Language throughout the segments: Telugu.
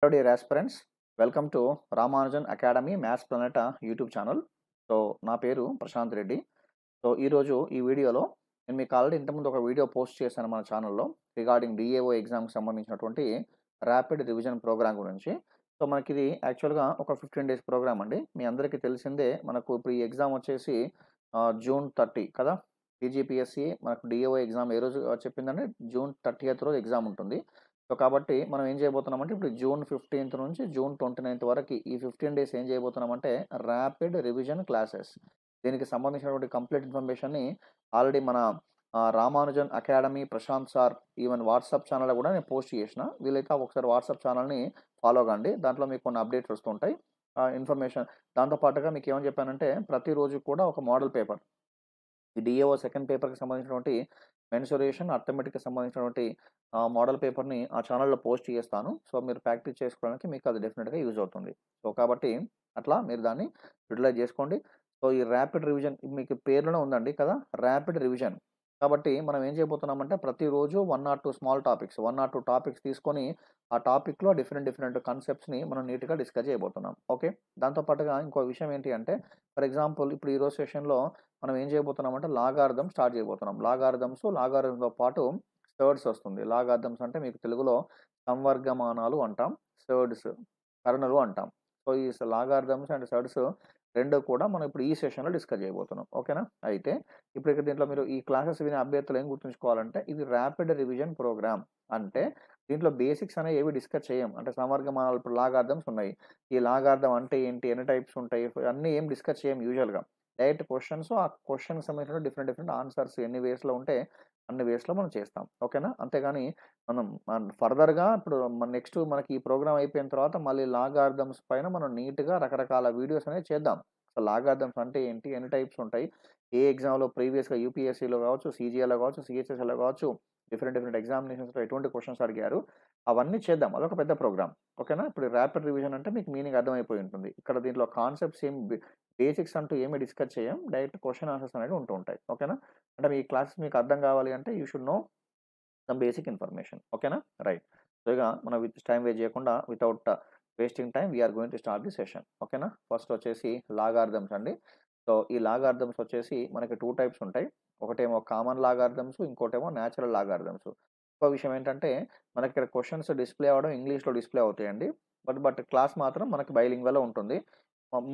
Hello dear aspirants, welcome to Ramanujan Academy Maths Planet YouTube channel. So నా పేరు ప్రశాంత్ రెడ్డి. సో ఈరోజు ఈ వీడియోలో నేను మీకు ఆల్రెడీ ఇంతకుముందు ఒక వీడియో పోస్ట్ చేశాను మన ఛానల్లో రిగార్డింగ్ డిఏఓ ఎగ్జామ్కి సంబంధించినటువంటి ర్యాపిడ్ రివిజన్ ప్రోగ్రామ్ గురించి. సో మనకి ఇది యాక్చువల్గా ఒక 15 డేస్ ప్రోగ్రామ్ అండి. మీ అందరికీ తెలిసిందే, మనకు ఇప్పుడు ఈ ఎగ్జామ్ వచ్చేసి జూన్ 30 కదా. టీజీపీఎస్సీ మనకు డిఏఓ ఎగ్జామ్ ఏ రోజు చెప్పిందంటే జూన్ 30th రోజు ఎగ్జామ్ ఉంటుంది. సో కాబట్టి మనం ఏం చేయబోతున్నామంటే ఇప్పుడు జూన్ 15th నుంచి జూన్ 29th వరకు ఈ 15 డేస్ ఏం చేయబోతున్నామంటే ర్యాపిడ్ రివిజన్ క్లాసెస్. దీనికి సంబంధించినటువంటి కంప్లీట్ ఇన్ఫర్మేషన్ని ఆల్రెడీ మన Ramanujan Academy Prashant sir even WhatsApp ఛానల్లో కూడా నేను పోస్ట్ చేసిన. వీలైతే ఒకసారి వాట్సాప్ ఛానల్ని ఫాలో కండి, దాంట్లో మీకు కొన్ని అప్డేట్స్ వస్తుంటాయి ఇన్ఫర్మేషన్. దాంతోపాటుగా మీకు ఏమని చెప్పానంటే ప్రతిరోజు కూడా ఒక మోడల్ పేపర్, ఈ డిఏఓ సెకండ్ పేపర్కి సంబంధించినటువంటి మెన్సురేషన్ అర్థమెటిక్కి సంబంధించినటువంటి మోడల్ పేపర్ని ఆ ఛానల్లో పోస్ట్ చేస్తాను. సో మీరు ప్రాక్టీస్ చేసుకోవడానికి మీకు అది డెఫినెట్గా యూజ్ అవుతుంది. సో కాబట్టి అట్లా మీరు దాన్ని యూటిలైజ్ చేసుకోండి. సో ఈ ర్యాపిడ్ రివిజన్ మీకు పేరులోనే ఉందండి కదా, ర్యాపిడ్ రివిజన్. కాబట్టి మనం ఏం చేయబోతున్నామంటే ప్రతిరోజు 1 or 2 small topics, 1 or 2 topics తీసుకొని ఆ టాపిక్లో డిఫరెంట్ కాన్సెప్ట్స్ని మనం నీట్గా డిస్కస్ చేయబోతున్నాం. ఓకే, దాంతోపాటుగా ఇంకో విషయం ఏంటి అంటే ఫర్ ఎగ్జాంపుల్ ఇప్పుడు ఈరోజు సెషన్లో మనం ఏం చేయబోతున్నామంటే లాగార్థం స్టార్ట్ చేయబోతున్నాం. లాగార్థంతో పాటు సర్డ్స్ వస్తుంది. లాగార్థమ్స్ అంటే మీకు తెలుగులో సంవర్గమానాలు అంటాం, సర్డ్స్ కరణులు అంటాం. సో ఈ లాగార్థమ్స్ అండ్ సర్డ్స్ రెండు కూడా మనం ఇప్పుడు ఈ సెషన్లో డిస్కస్ చేయబోతున్నాం. ఓకేనా. అయితే ఇప్పుడు ఇక్కడ దీంట్లో మీరు ఈ క్లాసెస్ వినే అభ్యర్థులు ఏం గుర్తుంచుకోవాలంటే ఇది ర్యాపిడ్ రివిజన్ ప్రోగ్రామ్. అంటే దీంట్లో బేసిక్స్ అనేవి ఏవి డిస్కస్ చేయం. అంటే సంవర్గమానాలు ఇప్పుడు లాగార్థమ్స్ ఉన్నాయి, ఈ లాగార్థం అంటే ఏంటి, ఎన్ని టైప్స్ ఉంటాయి, అన్నీ ఏం డిస్కస్ చేయం యూజువల్గా. డైరెక్ట్ క్వశ్చన్స్, ఆ క్వశ్చన్కి సంబంధించిన డిఫరెంట్ ఆన్సర్స్ ఎన్ని వేస్లో ఉంటే అన్ని వేస్లో మనం చేస్తాం. ఓకేనా. అంతేగాని మనం ఫర్దర్గా ఇప్పుడు నెక్స్ట్ మనకి ఈ ప్రోగ్రామ్ అయిపోయిన తర్వాత మళ్ళీ లాగార్థమ్స్ పైన మనం నీట్గా రకరకాల వీడియోస్ అనేవి చేద్దాం. సో లాగార్థమ్స్ అంటే ఏంటి, ఎన్ని టైప్స్ ఉంటాయి, ఏ ఎగ్జామ్లో ప్రీవియస్గా యూపీఎస్సీలో కావచ్చు, సీజీఎల్లో కావచ్చు, సిహెచ్ఎస్ఎల్లో కావచ్చు, డిఫరెంట్ ఎగ్జామినేషన్స్లో ఎటువంటి క్వశ్చన్స్ అడిగారు అవన్నీ చేద్దాం. అదొక పెద్ద ప్రోగ్రామ్. ఓకేనా. ఇప్పుడు ర్యాపిడ్ రివిజన్ అంటే మీకు మీనింగ్ అర్థమైపోయి ఉంటుంది. ఇక్కడ దీంట్లో కాన్సెప్ట్స్ ఏం బేసిక్స్ అంటూ ఏమి డిస్కస్ చేయం, డైరెక్ట్ క్వశ్చన్ ఆన్సర్స్ అనేవి ఉంటూ ఉంటాయి. ఓకేనా. అంటే మీ క్లాసెస్ మీకు అర్థం కావాలి అంటే you should know some basic information. ఓకేనా. రైట్. సో ఇక మనం టైం వేస్ట్ చేయకుండా without wasting time we are going to start the session. ఓకేనా. ఫస్ట్ వచ్చేసి లాగార్థమ్స్ అండి. సో ఈ లాగార్థమ్స్ వచ్చేసి మనకి 2 టైప్స్ ఉంటాయి. ఒకటేమో కామన్ లాగార్థమ్స్, ఇంకోటేమో న్యాచురల్ లాగార్థమ్స్. ఇంకో విషయం ఏంటంటే మనకి ఇక్కడ క్వశ్చన్స్ డిస్ప్లే అవ్వడం ఇంగ్లీష్లో డిస్ప్లే అవుతాయండి. బట్ క్లాస్ మాత్రం మనకి బైలింగ్వల్లో ఉంటుంది.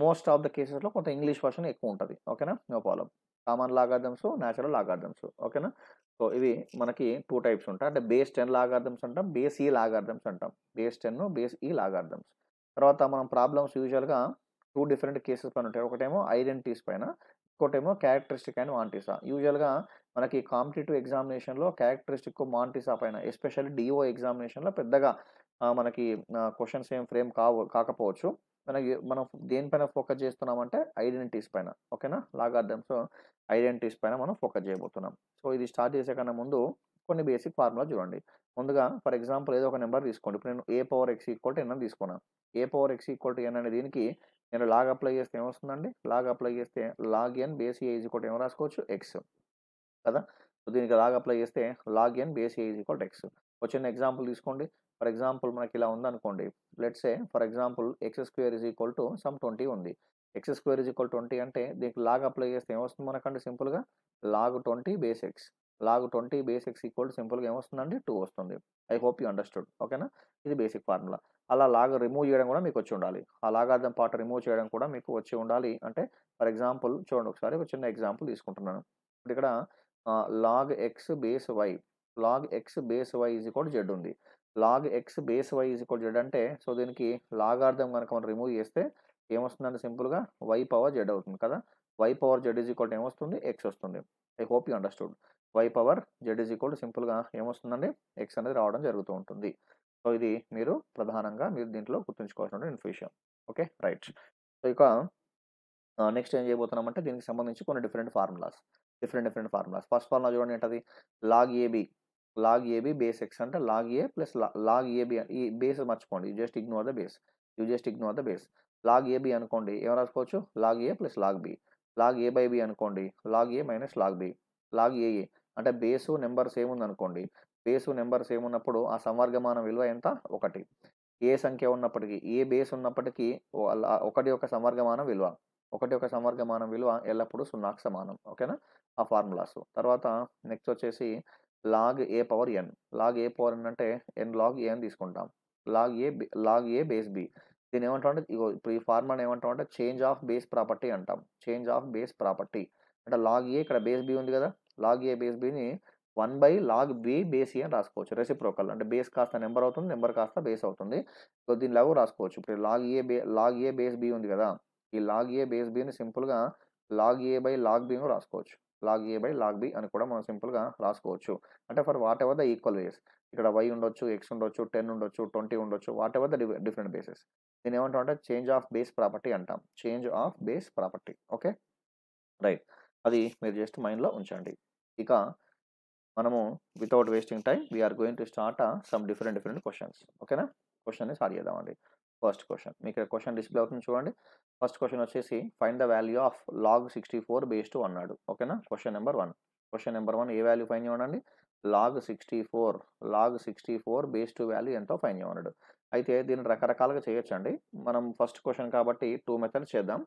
మోస్ట్ ఆఫ్ ద కేసెస్లో కొంత ఇంగ్లీష్ వర్షన్ ఎక్కువ ఉంటుంది. ఓకేనా. No problem. Common logarithms, natural logarithms. ఓకేనా. సో ఇవి మనకి 2 టైప్స్ ఉంటాయి. అంటే బేస్ 10 లాగార్థమ్స్ అంటాం, బేస్ ఈ లాగార్థమ్స్ అంటాం. బేస్ 10, బేస్ ఈ లాగార్థమ్స్. తర్వాత మనం ప్రాబ్లమ్స్ యూజువల్గా 2 డిఫరెంట్ కేసెస్ పైన ఉంటాయి. ఒకటేమో ఐడెంటిటీస్ పైన, ఇంకోటేమో క్యారెక్టరిస్టిక్ అండ్ మాంటిసా. యూజువల్గా మనకి కాంపిటేటివ్ ఎగ్జామినేషన్లో క్యారెక్టరిస్టిక్ మాంటిసా పైన, ఎస్పెషల్లీ డిఓ ఎగ్జామినేషన్లో పెద్దగా మనకి క్వశ్చన్స్ ఏం ఫ్రేమ్ కాకపోవచ్చు. మనం దేనిపైన ఫోకస్ చేస్తున్నామంటే ఐడెంటిటీస్ పైన. ఓకేనా. లాగార్థమ్స్ ఐడెంటిటీస్ పైన మనం ఫోకస్ చేయబోతున్నాం. సో ఇది స్టార్ట్ చేసే కన్నా ముందు కొన్ని బేసిక్ ఫార్ములా చూడండి. ముందుగా ఫర్ ఎగ్జాంపుల్ ఏదో ఒక నెంబర్ తీసుకోండి. ఇప్పుడు నేను a⁴x n అని తీసుకున్నాను. a⁴x n అనే దీనికి నేను లాగ్ అప్లై చేస్తే ఏమొస్తుందండి, లాగ్ అప్లై చేస్తే లాగ్ n బేస్ a ఏం రాసుకోవచ్చు, ఎక్స్ కదా. సో దీనికి లాగ్ అప్లై చేస్తే log n base a x. ఒక చిన్న ఎగ్జాంపుల్ తీసుకోండి. ఫర్ ఎగ్జాంపుల్ మనకి ఇలా ఉందనుకోండి. Let's say for example x² sum 20 ఉంది. x² 20 అంటే దీనికి లాగ్ అప్లై చేస్తే ఏమొస్తుంది మనకంటే సింపుల్గా log 20 base x. Log 20 base x సింపుల్గా ఏమొస్తుందండి, 2 వస్తుంది. I hope you understood. ఓకేనా. ఇది బేసిక్ ఫార్ములా. అలా లాగ్ రిమూవ్ చేయడం కూడా మీకు వచ్చి ఉండాలి. ఆ లాగార్థం పార్ట్ రిమూవ్ చేయడం కూడా మీకు వచ్చి ఉండాలి. అంటే ఫర్ ఎగ్జాంపుల్ చూడండి, ఒకసారి ఒక చిన్న ఎగ్జాంపుల్ తీసుకుంటున్నాను. ఇప్పుడు ఇక్కడ log x base y, log x base y z ఉంది. Log x base y z అంటే సో దీనికి లాగార్థం కనుక మనం రిమూవ్ చేస్తే ఏమొస్తుందంటే సింపుల్గా y/z అవుతుంది కదా. y/z ఏమొస్తుంది, ఎక్స్ వస్తుంది. I hope you understood. y/z సింపుల్గా ఏమొస్తుందండి, ఎక్స్ అనేది రావడం జరుగుతూ ఉంటుంది. సో ఇది మీరు ప్రధానంగా మీరు దీంట్లో గుర్తుంచుకోవాల్సిన విషయం. Okay right. సో ఇక నెక్స్ట్ ఏం చేయబోతున్నామంటే దీనికి సంబంధించి కొన్ని డిఫరెంట్ ఫార్ములాస్. ఫస్ట్ ఫార్ములా చూడండి ఏంటది, log a b. Log a b base x అంటే log a plus log a b. ఈ బేస్ మర్చిపోండి, just ignore the base. Log a b అనుకోండి ఏం రాసుకోవచ్చు, log a plus log b. Log a/b అనుకోండి log a minus log b. Log a a అంటే బేసు నెంబర్ సేమ్ ఉంది అనుకోండి. బేసు నెంబర్ సేమ్ ఉన్నప్పుడు ఆ సంవర్గమానం విలువ ఎంత, 1. ఏ సంఖ్య ఉన్నప్పటికీ, ఏ బేస్ ఉన్నప్పటికీ ఒకటి యొక్క సమవర్గమానం విలువ. ఒకటి యొక్క సమవర్గమానం విలువ ఎల్లప్పుడూ 0కి సమానం. ఓకేనా? ఆ ఫార్ములాసు. తర్వాత నెక్స్ట్ వచ్చేసి log a power N. Log a power ఎన్ అంటే ఎన్ లాగ్ ఏ అని తీసుకుంటాం. Log a base B. దీన్ని ఏమంటామంటే ఇగో ఇప్పుడు ఈ ఫార్ములాని ఏమంటామంటే చేంజ్ ఆఫ్ బేస్ ప్రాపర్టీ అంటాం. Change of base property. అంటే లాగ్ ఏ ఇక్కడ బేస్ బి ఉంది కదా! Log a base బిని 1/లాగ్ B base ఈ అని రాసుకోవచ్చు. రెసిప్రోకల్ అంటే బేస్ కాస్త నంబర్ అవుతుంది. నంబర్ కాస్త బేస్ అవుతుంది. సో, దీన్ని ఎలాగో రాసుకోవచ్చు. ఇప్పుడు లాగ్ ఏ బేస్ బి ఉంది కదా! ఈ లాగ్ ఏ బేస్ బిని సింపుల్‌గా లాగ్ ఏ బై లాగ్ బిను రాసుకోవచ్చు. Log A by log B అని కూడా మనం సింపుల్‌గా రాసుకోవచ్చు. అంటే for whatever the equal ways. ఇక్కడ y ఉండొచ్చు, x ఉండొచ్చు, 10 ఉండొచ్చు, 20 ఉండొచ్చు. Whatever the different bases. దీన్ని ఏమంటామంటే చేంజ్ ఆఫ్ బేస్ ప్రాపర్టీ అంటాం. Change of base property. Okay. Right. అది మీరు జస్ట్ మైండ్‌లో ఉంచండి. ఇక మనము without wasting time we are going to start some different questions. ఓకేనా? క్వెషన్‌ని స్టార్ట్ చేద్దామండి. First question. మీకు ఇక్కడ క్వెషన్ డిస్‌ప్లే అవుతుంది చూడండి. ఫస్ట్ క్వెషన్ వచ్చేసి find the value of log 64 base 2 అన్నాడు. ఓకేనా? Question number 1. క్వెషన్ నంబర్ 1 ఏ వాల్యూ ఫైండ్ చేయమనండి? లాగ్ 64 బేస్ 2 వాల్యూ ఎంతో ఫైండ్ చేయమన్నాడు. అయితే దీన్ని రకరకాలుగా చేయొచ్చండి. మనం ఫస్ట్ క్వెషన్ కాబట్టి 2 మెథడ్స్ చేద్దాం.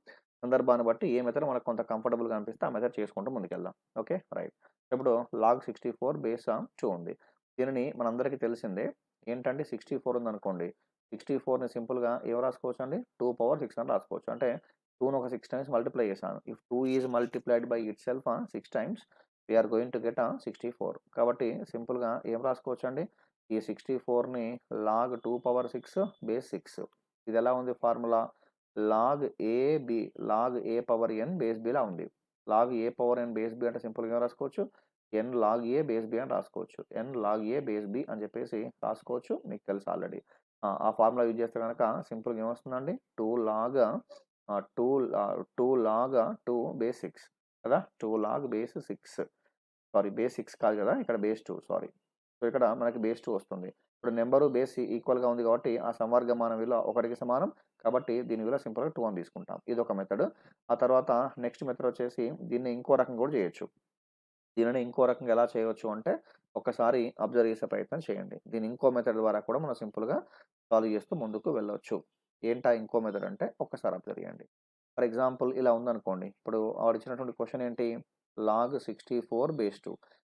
సందర్భాన్ని బట్టి ఏ మెథడ్ మనకు కొంత కంఫర్టబుల్‌గా అనిపిస్తే ఆ మెథడ్ చేసుకుంటూ ముందుకెళ్దాం. ఓకే. రైట్. ఇప్పుడు లాగ్ 64 బేస్ 2 ఉంది. దీనిని మనందరికీ తెలిసిందే. ఏంటంటే 64 ఉందనుకోండి. 64ని సింపుల్‌గా ఏం రాసుకోవచ్చండి? 2/6 అని రాసుకోవచ్చు. అంటే 2ని ఒక 6 టైమ్స్ మల్టిప్లై చేశాను. If 2 is multiplied by itself 6 times we are going to get 64. కాబట్టి సింపుల్‌గా ఏం రాసుకోవచ్చండి? ఈ 64ని లాగ్ 2/6 బేస్ 6. ఇది ఎలా ఉంది formula? Log a b log a power N base బిలా ఉంది. Log a power N base B అంటే సింపుల్‌గా ఏం రాసుకోవచ్చు? ఎన్ లాగ్ ఏ బేస్ బి అని రాసుకోవచ్చు. ఎన్ లాగ్ ఏ బేస్ బి అని చెప్పేసి రాసుకోవచ్చు. మీకు తెలుసు ఆల్రెడీ. ఆ ఫార్ములా యూజ్ చేస్తే గనక సింపుల్‌గా ఏమొస్తుందండి? 2 లాగ్ 2 బేస్ 6 కదా! 2 లాగ్ బేస్ 6. సారీ బేస్ 6 కాదు కదా! ఇక్కడ బేస్ 2 సారీ. సో, ఇక్కడ మనకి బేస్ 2 వస్తుంది. ఇప్పుడు నంబరు బేస్ ఈక్వల్‌గా ఉంది కాబట్టి ఆ సమవర్గమాన విలువ 1కి సమానం. కాబట్టి దీని విలువ సింపుల్‌గా 2 అని తీసుకుంటాం. ఇదొక మెథడ్. ఆ తర్వాత నెక్స్ట్ మెథడ్ వచ్చేసి దీన్ని ఇంకో రకంగా కూడా చేయొచ్చు. దీనిని ఇంకో రకంగా ఎలా చేయవచ్చు అంటే ఒక్కసారి అబ్జర్వ్ చేసే ప్రయత్నం చేయండి. దీని ఇంకో మెథడ్ ద్వారా కూడా మనం సింపుల్‌గా సాల్వ్ చేస్తూ ముందుకు వెళ్ళొచ్చు. ఏంటా ఇంకో మెథడ్ అంటే ఒక్కసారి అబ్జర్వ్ చేయండి. ఫర్ ఎగ్జాంపుల్ ఇలా ఉందనుకోండి. ఇప్పుడు ఆవిడిచ్చినటువంటి క్వెషన్ ఏంటి? Log 64 base 2.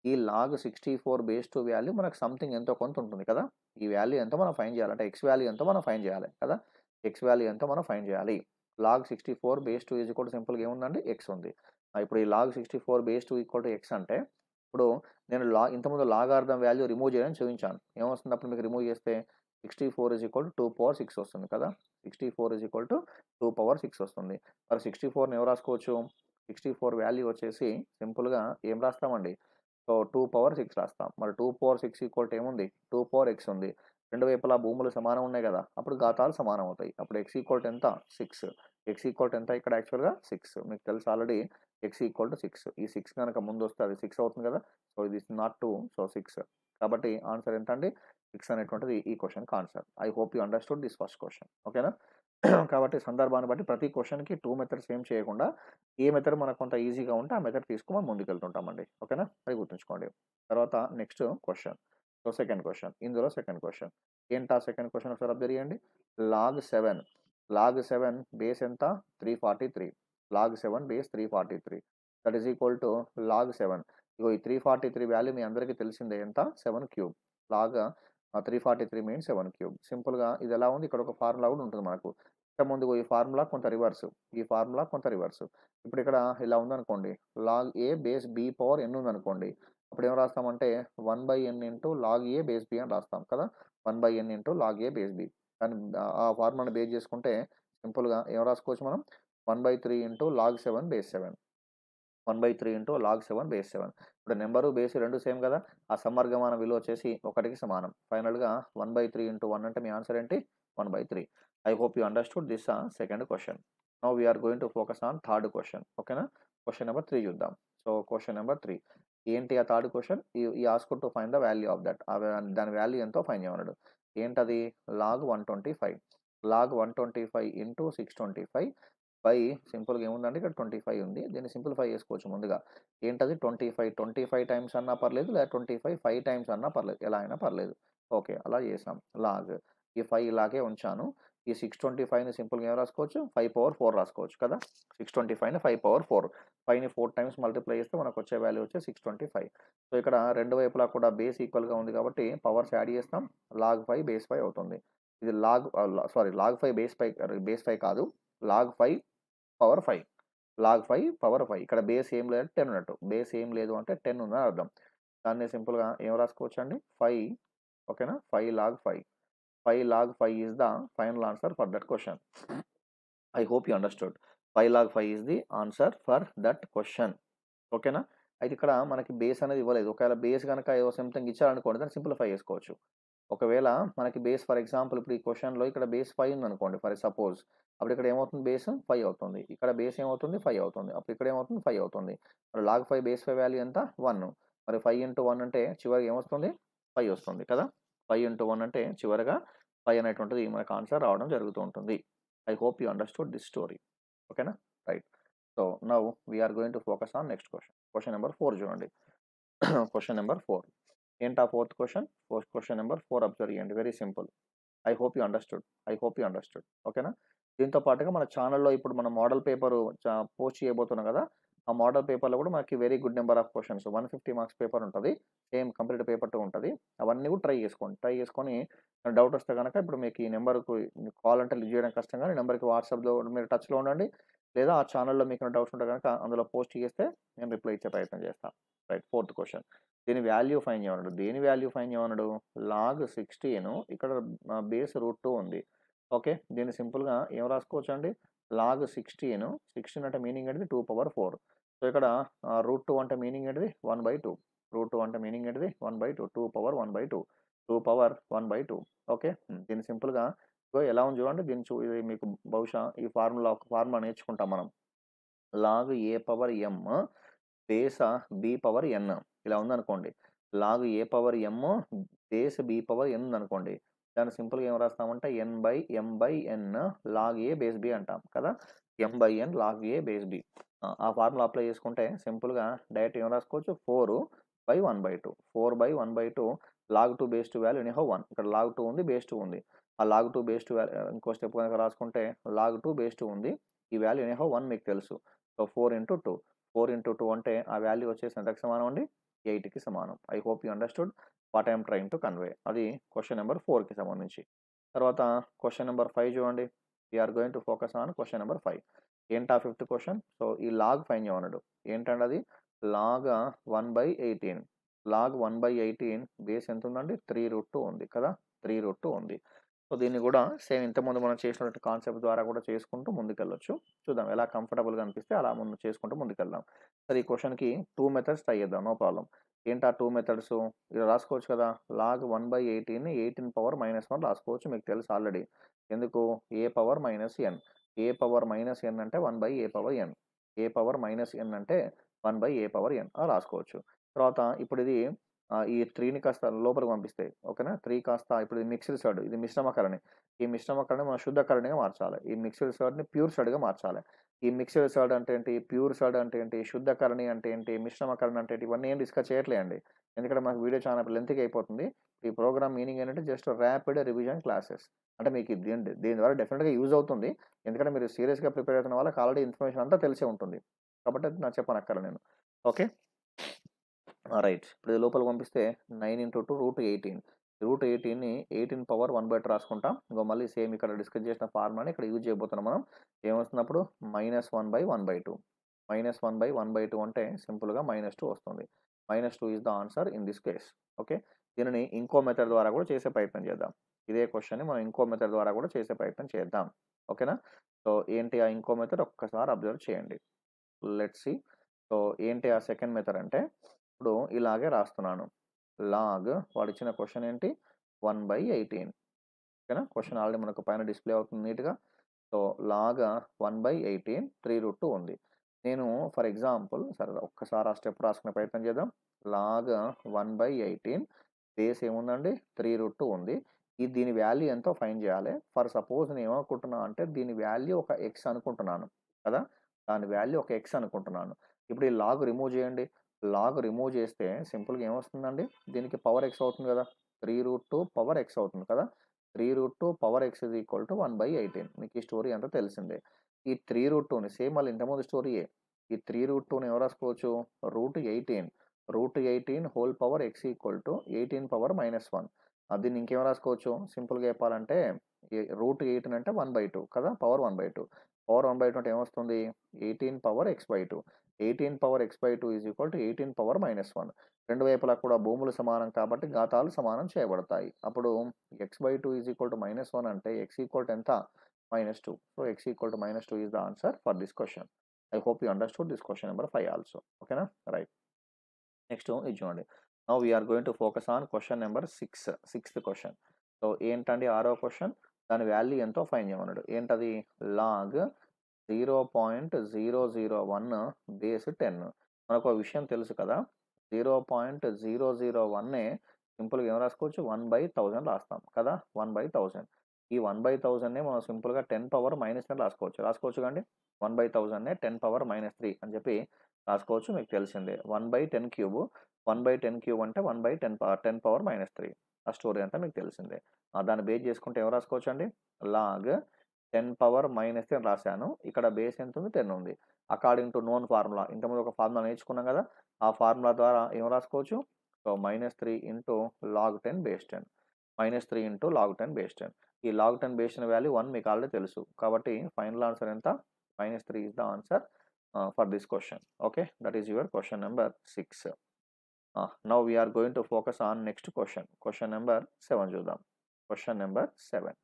ఈ లాగ్ 64 బేస్ 2 వాల్యూ మనకు సంథింగ్ ఎంతో కొంత ఉంటుంది కదా! ఈ వాల్యూ ఎంతో మనం ఫైండ్ చేయాలి. అంటే x వాల్యూ ఎంతో మనం ఫైండ్ చేయాలి కదా! x వాల్యూ ఎంతో మనం ఫైండ్ చేయాలి. Log 64 base 2 is equal to సింపుల్‌గా ఏముందండి? x ఉంది. ఇప్పుడు ఈ log 64 base 2 equal to x అంటే ఇప్పుడు నేను ఇంతకుముందు లాగారిథం వాల్యూ రిమూవ్ చేయడం చూపించాను. ఏమొస్తుంది అప్పుడు మీకు రిమూవ్ చేస్తే 64 ఈజ్ ఈక్వల్ టు 2/6 వస్తుంది కదా! 64 ఈజ్ ఈక్వల్ టు 2/6 వస్తుంది. మరి 64ని ఏం రాసుకోవచ్చు? 64 వాల్యూ వచ్చేసి సింపుల్‌గా ఏం రాస్తామండి? సో, 2/6 రాస్తాం. మరి 2/6 ఈక్వల్ టు ఏముంది? 2/x ఉంది. రెండు వైపులా భూములు సమానం ఉన్నాయి గదా! అప్పుడు ఘాతాలు సమానం అవుతాయి. అప్పుడు x ఈక్వల్ టు ఎంత? 6. x ఈక్వల్ టు ఎంత ఇక్కడ యాక్చువల్‌గా 6. మీకు తెలుసు ఆల్రెడీ x ఈక్వల్ టు 6. ఈ 6 గనక ముందొస్తే అది 6 అవుతుంది గదా! సో, ఇది ఈస్ నాట్ 2. సో, 6. కాబట్టి ఆన్సర్ ఎంతండి? 6 అనేటువంటిది ఈ క్వెషన్‌కి answer. I hope you understood this first question. ఓకేనా? కాబట్టి సందర్భాన్ని బట్టి ప్రతి క్వెషన్‌కి 2 మెథడ్స్ ఏం చేయకుండా ఏ మెథడ్ మనకు కొంత ఈజీగా ఉంటే ఆ మెథడ్ తీసుకొని మనం ముందుకెళ్తుంటామండి. ఓకేనా? అది గుర్తుంచుకోండి. తర్వాత next question. So, second question. ఇందులో సెకండ్ క్వెషన్. ఏంటా సెకండ్ క్వెషన్ ఒకసారి అబ్జర్వ్ చేయండి. లాగ్ 7 బేస్ ఎంత? 343. Log 7 base 343. That is equal to log 7. ఇగో ఈ 343 వాల్యూ మీ అందరికీ తెలిసిందే ఎంత? 7 క్యూబ్. Log 343 means 7 cube. సింపుల్‌గా ఇది ఎలా ఉంది? ఇక్కడ ఒక ఫార్ములా కూడా ఉంటుంది మనకు. ఇంతకుముందు ఈ ఫార్ములా కొంత రివర్స్. ఈ ఫార్ములా కొంత రివర్స్. ఇప్పుడు ఇక్కడ ఇలా ఉందనుకోండి. Log a base b power ఎన్ ఉందనుకోండి. అప్పుడు ఏం రాస్తామంటే 1/n into log a base B అని రాస్తాం కదా! 1/n into log a base B. దాన్ని ఆ ఫార్ములాని బేస్ చేసుకుంటే సింపుల్‌గా ఏం రాసుకోవచ్చు మనం? 1/3 into log 7 base 7. 1/3 into log 7 base 7. ఇప్పుడు నంబరు, బేస్ 2 సేమ్ కదా! ఆ సమవర్గమాన విలువ వచ్చేసి 1కి సమానం. ఫైనల్‌గా 1/3 ఇంటూ 1 అంటే మీ ఆన్సర్ ఏంటి? 1/3. I hope you understood this second question. Now we are going to focus on third question. ఓకేనా? క్వెషన్ నంబర్ 3 చూద్దాం. So, question number 3. ఏంటి ఆ థర్డ్ క్వెషన్? ఈ asked to find the value of that. దాని వాల్యూ ఎంతో ఫైండ్ చేయమన్నాడు. ఏంటది? లాగ్ 125. లాగ్ 125 ఇంటూ 625 బై సింపుల్‌గా ఏముందంటే ఇక్కడ 25 ఉంది. దీన్ని సింప్లిఫై చేసుకోవచ్చు ముందుగా. ఏంటది 25 టైమ్స్ అన్నా పర్లేదు. లేదా 25 5 టైమ్స్ అన్నా పర్లేదు. ఎలా అయినా పర్లేదు. ఓకే. అలా చేసాం. లాగ్ ఈ 5 ఇలాగే ఉంచాను. ఈ 625ని సింపుల్‌గా ఏం రాసుకోవచ్చు? 5/4 రాసుకోవచ్చు కదా! 625ని 5/4. 5ని 4 టైమ్స్ మల్టిప్లై చేస్తే మనకొచ్చే వాల్యూ వచ్చి 625. సో, ఇక్కడ రెండు వైపులా కూడా బేస్ ఈక్వల్‌గా ఉంది కాబట్టి పవర్స్ యాడ్ చేస్తాం. లాగ్ 5 బేస్ 5 అవుతుంది. ఇది లాగ్ 5 బేస్ 5 కాదు. Log 5 power 5. Log 5 power 5. ఇక్కడ బేస్ ఏం లేదు 10 ఉన్నట్టు. బేస్ ఏం లేదు అంటే 10 ఉందని అర్థం. దాన్ని సింపుల్‌గా ఏం రాసుకోవచ్చండి? 5 ఓకేనా? 5 log 5. 5 log 5 is the final answer for that question. I hope you understood. 5 log 5 is the answer for that question. ఓకేనా? అయితే ఇక్కడ మనకి బేస్ అనేది ఇవ్వలేదు. ఒకవేళ బేస్ గనక ఏవో సంథింగ్ ఇచ్చారనుకోండి దాన్ని సింప్లిఫై చేసుకోవచ్చు. ఒకవేళ మనకి బేస్ ఫర్ ఎగ్జాంపుల్ ఇప్పుడు ఈ క్వెషన్‌లో ఇక్కడ బేస్ 5 ఉందనుకోండి ఫర్ సపోజ్. అప్పుడు ఇక్కడ ఏమవుతుంది బేస్ 5 అవుతుంది. ఇక్కడ బేస్ ఏమవుతుంది 5 అవుతుంది. అప్పుడు ఇక్కడ ఏమవుతుంది 5 అవుతుంది. మరి లాగ్ 5 బేస్ 5 వాల్యూ ఎంత 1. మరి 5 ఇంటూ 1 అంటే చివరికి ఏమొస్తుంది 5 వస్తుంది కదా! 5 ఇంటూ 1 అంటే చివరగా 5 అనేటువంటిది మనకు ఆన్సర్ రావడం జరుగుతూ ఉంటుంది. I hope you understood this story. ఓకేనా? Right. So, now we are going to focus on next question. Question number 4 చూడండి. Question number 4. ఏంటా fourth question? Question number 4 observe చేయండి. Very simple. I hope you understood. I hope you understood. ఓకేనా? దీంతో పాటుగా మన ఛానెల్‌లో ఇప్పుడు మనం మోడల్ పేపరు పోస్ట్ చేయబోతున్నాం కదా! ఆ మోడల్ పేపర్‌లో కూడా మనకి very good number of questions 150 marks paper ఉంటది. సేమ్ కంప్లీట్ పేపర్ 2 ఉంటది. అవన్నీ కూడా ట్రై చేసుకోండి. ట్రై చేసుకొని డౌట్ వస్తే గనక ఇప్పుడు మీకు ఈ నంబర్‌కు కాల్ అంటే లిఫ్ట్ చేయడం కష్టం గానీ, ఈ నంబర్‌కి వాట్సాప్‌లో మీరు టచ్‌లో ఉండండి. లేదా ఆ ఛానెల్‌లో మీకు డౌట్స్ ఉంటే గనక అందులో పోస్ట్ చేస్తే నేను రిప్లై ఇచ్చే ప్రయత్నం చేస్తా. రైట్. Fourth question. దీని వాల్యూ ఫైండ్ చేయమన్నాడు. దేని వాల్యూ ఫైండ్ చేయమన్నాడు? లాగ్ 16 ఇక్కడ బేస్ √2 ఉంది. ఓకే. దీన్ని సింపుల్‌గా ఏం రాసుకోవచ్చండి? లాగ్ 16 అంటే మీనింగ్ ఏంటిది? 2/4. సో, ఇక్కడ √2 అంటే మీనింగ్ ఏంటిది? 1/2. √2 అంటే మీనింగ్ ఏంటిది? 1/2. 2/1/2. 2/1/2. ఓకే. దీన్ని సింపుల్‌గా ఇగో ఎలా ఉంది చూడండి. ఇది మీకు బహుశా ఈ ఒక ఫార్ములా నేర్చుకుంటాం మనం. Log a power m base b power ఎన్ ఇలా ఉందనుకోండి. Log a power m base b power ఎన్ ఉందనుకోండి. దాన్ని సింపుల్‌గా ఏం రాస్తామంటే ఎన్ లాగ్ ఏ బేస్ బి అంటాం కదా! ఎన్ లాగ్ ఏ బేస్ బి. ఆ ఫార్ములా అప్లై చేసుకుంటే సింపుల్‌గా డైరెక్ట్ ఏం రాసుకోవచ్చు 4/1/2. 4/1/2 లాగ్ 2 బేస్ 2 వాల్యూ ఎనీహౌ 1. ఇక్కడ లాగ్ 2 ఉంది. బేస్ 2 ఉంది. ఆ లాగ్ 2 బేస్ 2 ఇంకో స్టెప్ గనక రాసుకుంటే లాగ్ 2 బేస్ 2 ఉంది. ఈ వాల్యూ ఎనీహౌ 1 మీకు తెలుసు. So, 4 into 2. 4 ఇంటూ 2 అంటే ఆ వాల్యూ వచ్చేసి ఎంతకి సమానం అండి? 8కి సమానం. I hope you understood what I am trying to convey. అది క్వెషన్ నంబర్ 4కి సంబంధించి. తర్వాత క్వెషన్ నంబర్ 5 చూడండి. We are going to focus on question number 5. ఏంటా ఫిఫ్త్ క్వెషన్? సో, ఈ లాగ్ ఫైండ్ చేయమన్నాడు. ఏంటండి అది? లాగ్ 1/18. Log 1/18 base ఎంతుందండి? 3√2 ఉంది కదా! 3√2 ఉంది. సో, దీన్ని కూడా సేమ్ ఇంతకుముందు మనం చేసినటువంటి కాన్సెప్ట్ ద్వారా కూడా చేసుకుంటూ ముందుకెళ్ళొచ్చు. చూద్దాం ఎలా కంఫర్టబుల్‌గా అనిపిస్తే అలా చేసుకుంటూ ముందుకెళ్దాం. సరే ఈ క్వెషన్‌కి 2 మెథడ్స్ ట్రై చేద్దాం. No problem. ఏంటా 2 మెథడ్స్? ఇలా రాసుకోవచ్చు కదా! లాగ్ 1/18ని 18 పవర్ -1 రాసుకోవచ్చు. మీకు తెలుసు ఆల్రెడీ. ఎందుకు? ఏ పవర్ -n. ఏ పవర్ -n అంటే 1/a పవర్ n. ఏ పవర్ -n అంటే 1/a పవర్ n అలా రాసుకోవచ్చు. తర్వాత ఇప్పుడు ఇది ఈ 3ని కాస్త లోపలికి పంపిస్తే ఓకేనా? 3 కాస్త ఇప్పుడు ఇది మిక్స్డ్ సర్డ్. ఇది మిశ్రమకరణి. ఈ మిశ్రమకరణి మనం శుద్ధ కరణిగా మార్చాలి. ఈ మిక్స్డ్ సర్డ్‌ని ప్యూర్ సర్డ్‌గా మార్చాలి. ఈ మిక్స్డ్ సర్డ్ అంటే ఏంటి? ప్యూర్ సర్డ్ అంటే ఏంటి? శుద్ధ కరణి అంటే ఏంటి? మిశ్రమకరణి అంటే ఏంటి? ఇవన్నీ ఏం డిస్కస్ చేయట్లేదండి. ఎందుకంటే మనకు వీడియో చాలా లెంగ్తీగా అయిపోతుంది. ఈ ప్రోగ్రామ్ మీనింగ్ ఏంటంటే జస్ట్ ర్యాపిడ్ రివిజన్ క్లాసెస్. అంటే మీకు దీని ద్వారా డెఫినిట్‌గా యూజ్ అవుతుంది. ఎందుకంటే మీరు సీరియస్‌గా ప్రిపేర్ అవుతున్న వాళ్ళకి ఆల్రెడీ ఇన్ఫర్మేషన్ అంతా తెలిసే ఉంటుంది. కాబట్టి అది నాకు చెప్పనక్కర్లేదు నేను. ఓకే. రైట్. ఇప్పుడు ఇది లోపలికి పంపిస్తే 9 ఇంటూ 2 √18. √18ని 18 పవర్ 1/2 రాసుకుంటాం. ఇంగో మళ్ళీ సేమ్ ఇక్కడ డిస్కస్ చేసిన ఫార్ములాని ఇక్కడ యూజ్ చేయబోతున్నాం మనం. ఏమొస్తున్నప్పుడు -1/1/2. -1/1/2 అంటే సింపుల్‌గా -2 వస్తుంది. -2 is the answer in this case. Okay. దీనిని ఇంకో మెథడ్ ద్వారా కూడా చేసే ప్రయత్నం చేద్దాం. ఇదే క్వెషన్‌ని మనం ఇంకో మెథడ్ ద్వారా కూడా చేసే ప్రయత్నం చేద్దాం. ఓకేనా? సో, ఏంటి ఆ ఇంకో మెథడ్ ఒక్కసారి అబ్జర్వ్ చేయండి. Let's see. సో, ఏంటి ఆ సెకండ్ మెథడ్ అంటే ఇప్పుడు ఇలాగే రాస్తున్నాను. లాగ్ వాడిచ్చిన క్వెషన్ ఏంటి? 1/18. ఓకేనా? క్వెషన్ ఆల్రెడీ మనకు పైన డిస్‌ప్లే అవుతుంది నీట్‌గా. సో, లాగ్ 1/18 3√2 ఉంది. నేను ఫర్ ఎగ్జాంపుల్ సరే ఒక్కసారి ఆ స్టెప్ రాసుకునే ప్రయత్నం చేద్దాం. లాగ్ 1/18 బేస్ ఏముందండి? 3√2 ఉంది. దీని వాల్యూ ఎంతో ఫైండ్ చేయాలి. ఫర్ సపోజ్ నేను ఏమనుకుంటున్నా అంటే దీని వాల్యూ ఒక x అనుకుంటున్నాను కదా! దాని వాల్యూ ఒక x అనుకుంటున్నాను. ఇప్పుడు ఈ లాగ్ రిమూవ్ చేయండి. లాగ్ రిమూవ్ చేస్తే సింపుల్‌గా ఏమొస్తుందండి? దీనికి పవర్ x అవుతుంది కదా! 3√2 పవర్ x అవుతుంది కదా! 3√2 power x is equal to 1/18. మీకు ఈ స్టోరీ అంతా తెలిసిందే. ఈ 3√2ని సేమ్ మళ్ళీ ఇంతకుముందు స్టోరీయే. ఈ 3√2ని ఎవరు రాసుకోవచ్చు? √18. √18 whole power x equal to 18 power -1. దీన్ని ఇంకేం రాసుకోవచ్చు? సింపుల్‌గా చెప్పాలంటే √18 అంటే 1/2 కదా! పవర్ 1/2. పవర్ 1/2 అంటే ఏమొస్తుంది? 18 power x/2. 18 power x/2 is equal to 18 power -1. రెండు వైపులా కూడా భూములు సమానం కాబట్టి ఘాతాలు సమానం చేయబడతాయి. అప్పుడు x/2 ఈజ్ ఈక్వల్ టు -1 అంటే x ఈక్వల్ టు ఎంత? -2. So, x equal to -2 is the answer for this question. I hope you understood this question number 5 also. ఓకేనా? రైట్. నెక్స్ట్ ఇది చూడండి. Now we are going to focus on question number 6. Sixth question. So, ఏంటండి ఆరో క్వెషన్? దాని వాల్యూ ఎంతో ఫైండ్ చేయమన్నాడు. ఏంటది? Log 0.001 base 10. మనకు ఒక విషయం తెలుసు కదా! 0.001నే సింపుల్‌గా ఏం రాసుకోవచ్చు? 1/1000 రాస్తాం కదా! 1/1000. ఈ 1/1000నే మనం సింపుల్‌గా 10 పవర్ -10 రాసుకోవచ్చు. రాసుకోవచ్చు కదండీ! 1/1000నే 10 పవర్ -3 అని చెప్పి రాసుకోవచ్చు. మీకు తెలిసిందే. 1/10 క్యూబ్. 1/10 క్యూబ్ అంటే 1/10 10 పవర్ -3. ఆ స్టోరీ అంతా మీకు తెలిసిందే. దాన్ని బేస్ చేసుకుంటే ఏం రాసుకోవచ్చండి? లాగ్ 10 పవర్ -10 రాశాను. ఇక్కడ బేస్ ఎంతుంది? 10 ఉంది. According to known formula. ఇంతకుముందు ఒక ఫార్ములా నేర్చుకున్నాం కదా! ఆ ఫార్ములా ద్వారా ఏం రాసుకోవచ్చు? So, -3 into log 10 base 10. -3 into log 10 base 10. ఈ లాగ్ 10 బేస్ 10 వాల్యూ 1 మీకు ఆల్రెడీ తెలుసు. కాబట్టి ఫైనల్ ఆన్సర్ ఎంత? -3 is the answer for this question. Okay. That is your question number 6. Now we are going to focus on next question. Question number 7 చూద్దాం. Question number 7.